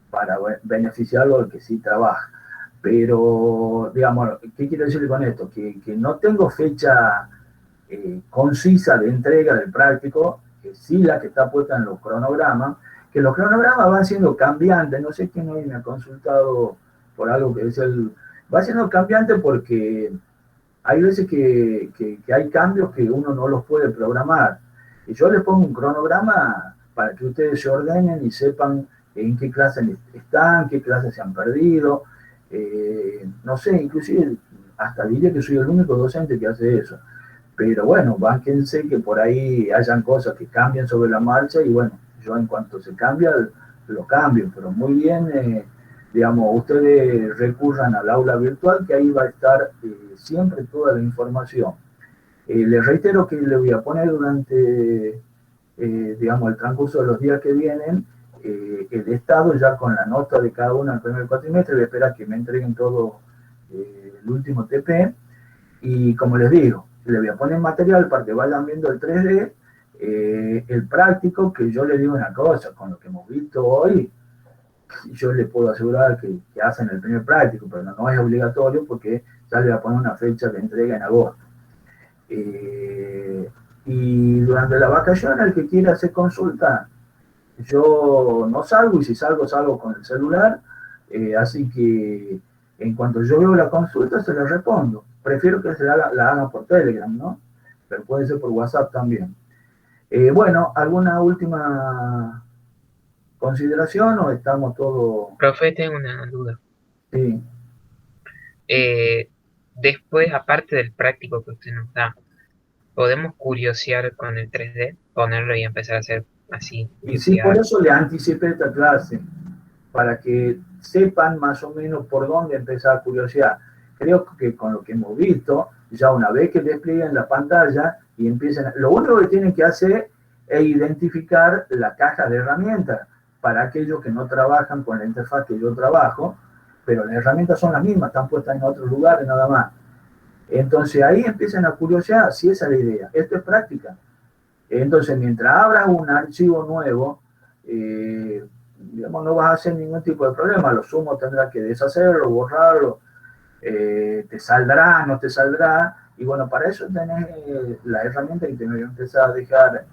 para beneficiarlo al que sí trabaja. Pero, digamos, ¿qué quiero decir con esto? Que no tengo fecha concisa de entrega del práctico, que sí la que está puesta en los cronogramas, que los cronogramas van siendo cambiantes. No sé quién hoy me ha consultado por algo que dice va siendo cambiante porque hay veces que hay cambios que uno no los puede programar. Y yo les pongo un cronograma para que ustedes se ordenen y sepan en qué clase están, qué clases se han perdido. no sé, inclusive hasta diría que soy el único docente que hace eso. Pero bueno, bánquense que por ahí hayan cosas que cambian sobre la marcha y bueno, yo en cuanto se cambia, lo cambio, pero muy bien, digamos, ustedes recurran al aula virtual que ahí va a estar siempre toda la información. Les reitero que le voy a poner durante, digamos, el transcurso de los días que vienen, el estado ya con la nota de cada uno en el primer cuatrimestre, voy a esperar que me entreguen todo el último TP, y como les digo, le voy a poner material para que vayan viendo el 3D, el práctico, que yo les digo una cosa, con lo que hemos visto hoy, yo les puedo asegurar que hacen el primer práctico, pero no es obligatorio porque ya le voy a poner una fecha de entrega en agosto. Y durante la vacación, el que quiera hacer consulta, yo no salgo, y si salgo, salgo con el celular, así que en cuanto yo veo la consulta, se la respondo. Prefiero que se la hagan por Telegram, ¿no? Pero puede ser por WhatsApp también. Bueno, ¿alguna última consideración o estamos todos...? Profe, tengo una duda. Sí. Después, aparte del práctico que usted nos da, ¿podemos curiosear con el 3D? Ponerlo y empezar a hacer así, Y sí, por curiosidad. eso le anticipé esta clase, para que sepan más o menos por dónde empezar a curiosear. Creo que con lo que hemos visto, ya una vez que desplieguen la pantalla y empiecen, lo único que tienen que hacer es identificar la caja de herramientas para aquellos que no trabajan con la interfaz que yo trabajo, pero las herramientas son las mismas, están puestas en otros lugares nada más. Entonces ahí empiezan a curiosear, si esa es la idea. Esto es práctica. Entonces, mientras abras un archivo nuevo, digamos, no vas a hacer ningún tipo de problema. Lo sumo tendrás que deshacerlo, borrarlo, te saldrá, no te saldrá. Y bueno, para eso tenés la herramienta que tenés que empezar a dejar,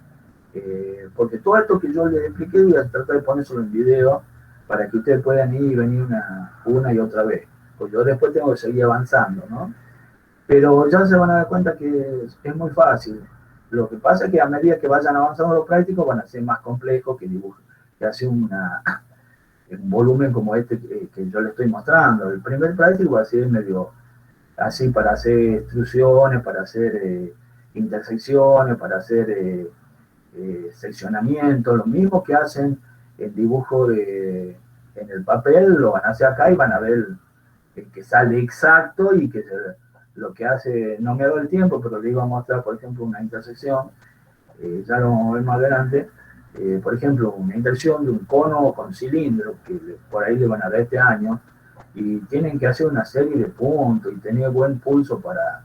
porque todo esto que yo les expliqué voy a tratar de ponérselo en video para que ustedes puedan ir y venir una y otra vez. Pues yo después tengo que seguir avanzando, ¿no? Pero ya se van a dar cuenta que es muy fácil. Lo que pasa es que a medida que vayan avanzando los prácticos van a ser más complejos que dibujar, que hace un volumen como este que yo les estoy mostrando. El primer práctico va a ser medio así para hacer extrusiones, para hacer intersecciones, para hacer seccionamiento, lo mismo que hacen el dibujo en el papel, lo van a hacer acá y van a ver que sale exacto y que lo que hace, no me ha dado el tiempo, pero le iba a mostrar, por ejemplo, una intersección, ya lo vamos a ver más adelante, por ejemplo, una intersección de un cono con cilindro, que por ahí le van a dar este año, y tienen que hacer una serie de puntos y tener buen pulso para...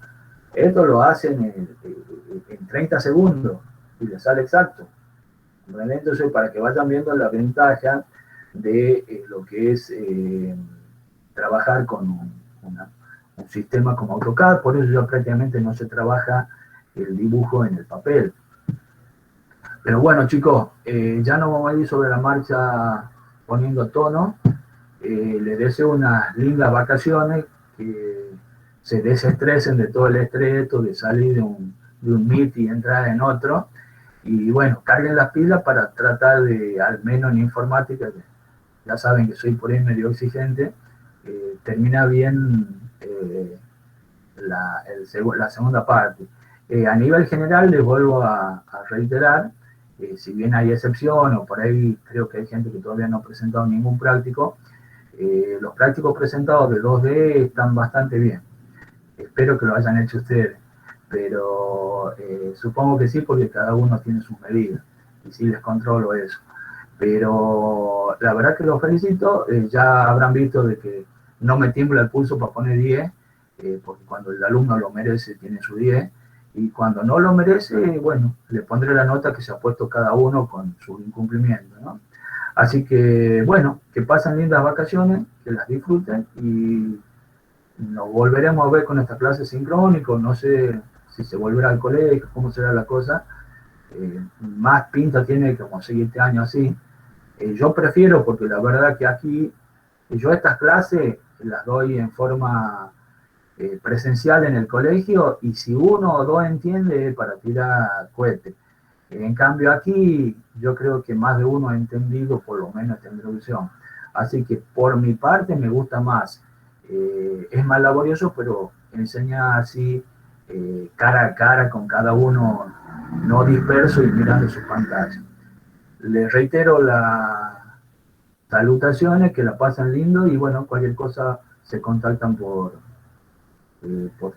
Esto lo hacen en 30 segundos y les sale exacto. Entonces, para que vayan viendo la ventaja de lo que es trabajar con un sistema como AutoCAD, por eso ya prácticamente no se trabaja el dibujo en el papel. Pero bueno, chicos, ya nos vamos a ir sobre la marcha poniendo tono. Les deseo unas lindas vacaciones, que se desestresen de todo el estrés de salir de un Meet y entrar en otro. Y bueno, carguen las pilas para tratar de, al menos en informática, ya saben que soy por ahí medio exigente, termina bien la segunda parte. A nivel general les vuelvo a reiterar, si bien hay excepciones, o por ahí creo que hay gente que todavía no ha presentado ningún práctico, los prácticos presentados de 2D están bastante bien. Espero que lo hayan hecho ustedes, pero supongo que sí, porque cada uno tiene sus medidas, y sí les controlo eso. Pero la verdad que los felicito, ya habrán visto de que no me tiembla el pulso para poner 10, porque cuando el alumno lo merece tiene su 10, y cuando no lo merece, bueno, le pondré la nota que se ha puesto cada uno con su incumplimiento, ¿no? Así que, bueno, que pasen lindas vacaciones, que las disfruten, y nos volveremos a ver con esta clase sincrónico. No sé si se volverá al colegio, cómo será la cosa. Más pinta tiene que conseguir este año así. Yo prefiero, porque la verdad que aquí, yo estas clases las doy en forma presencial en el colegio, y si uno o dos entiende, para tirar cohete. En cambio aquí, yo creo que más de uno ha entendido por lo menos esta introducción. Así que por mi parte me gusta más es más laborioso, pero enseña así cara a cara con cada uno, no disperso y mirando su pantalla. Les reitero las salutaciones, que la pasan lindo y bueno, cualquier cosa se contactan por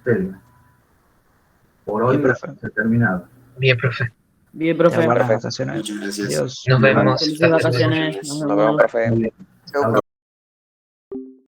Telegram. Por hoy se ha terminado. Bien, profe. Bien, profe. Buenas vacaciones. Muchas gracias. Adiós. Nos vemos. Felices vacaciones. Nos Nos vemos, profe. Muy bien. Chau, profe.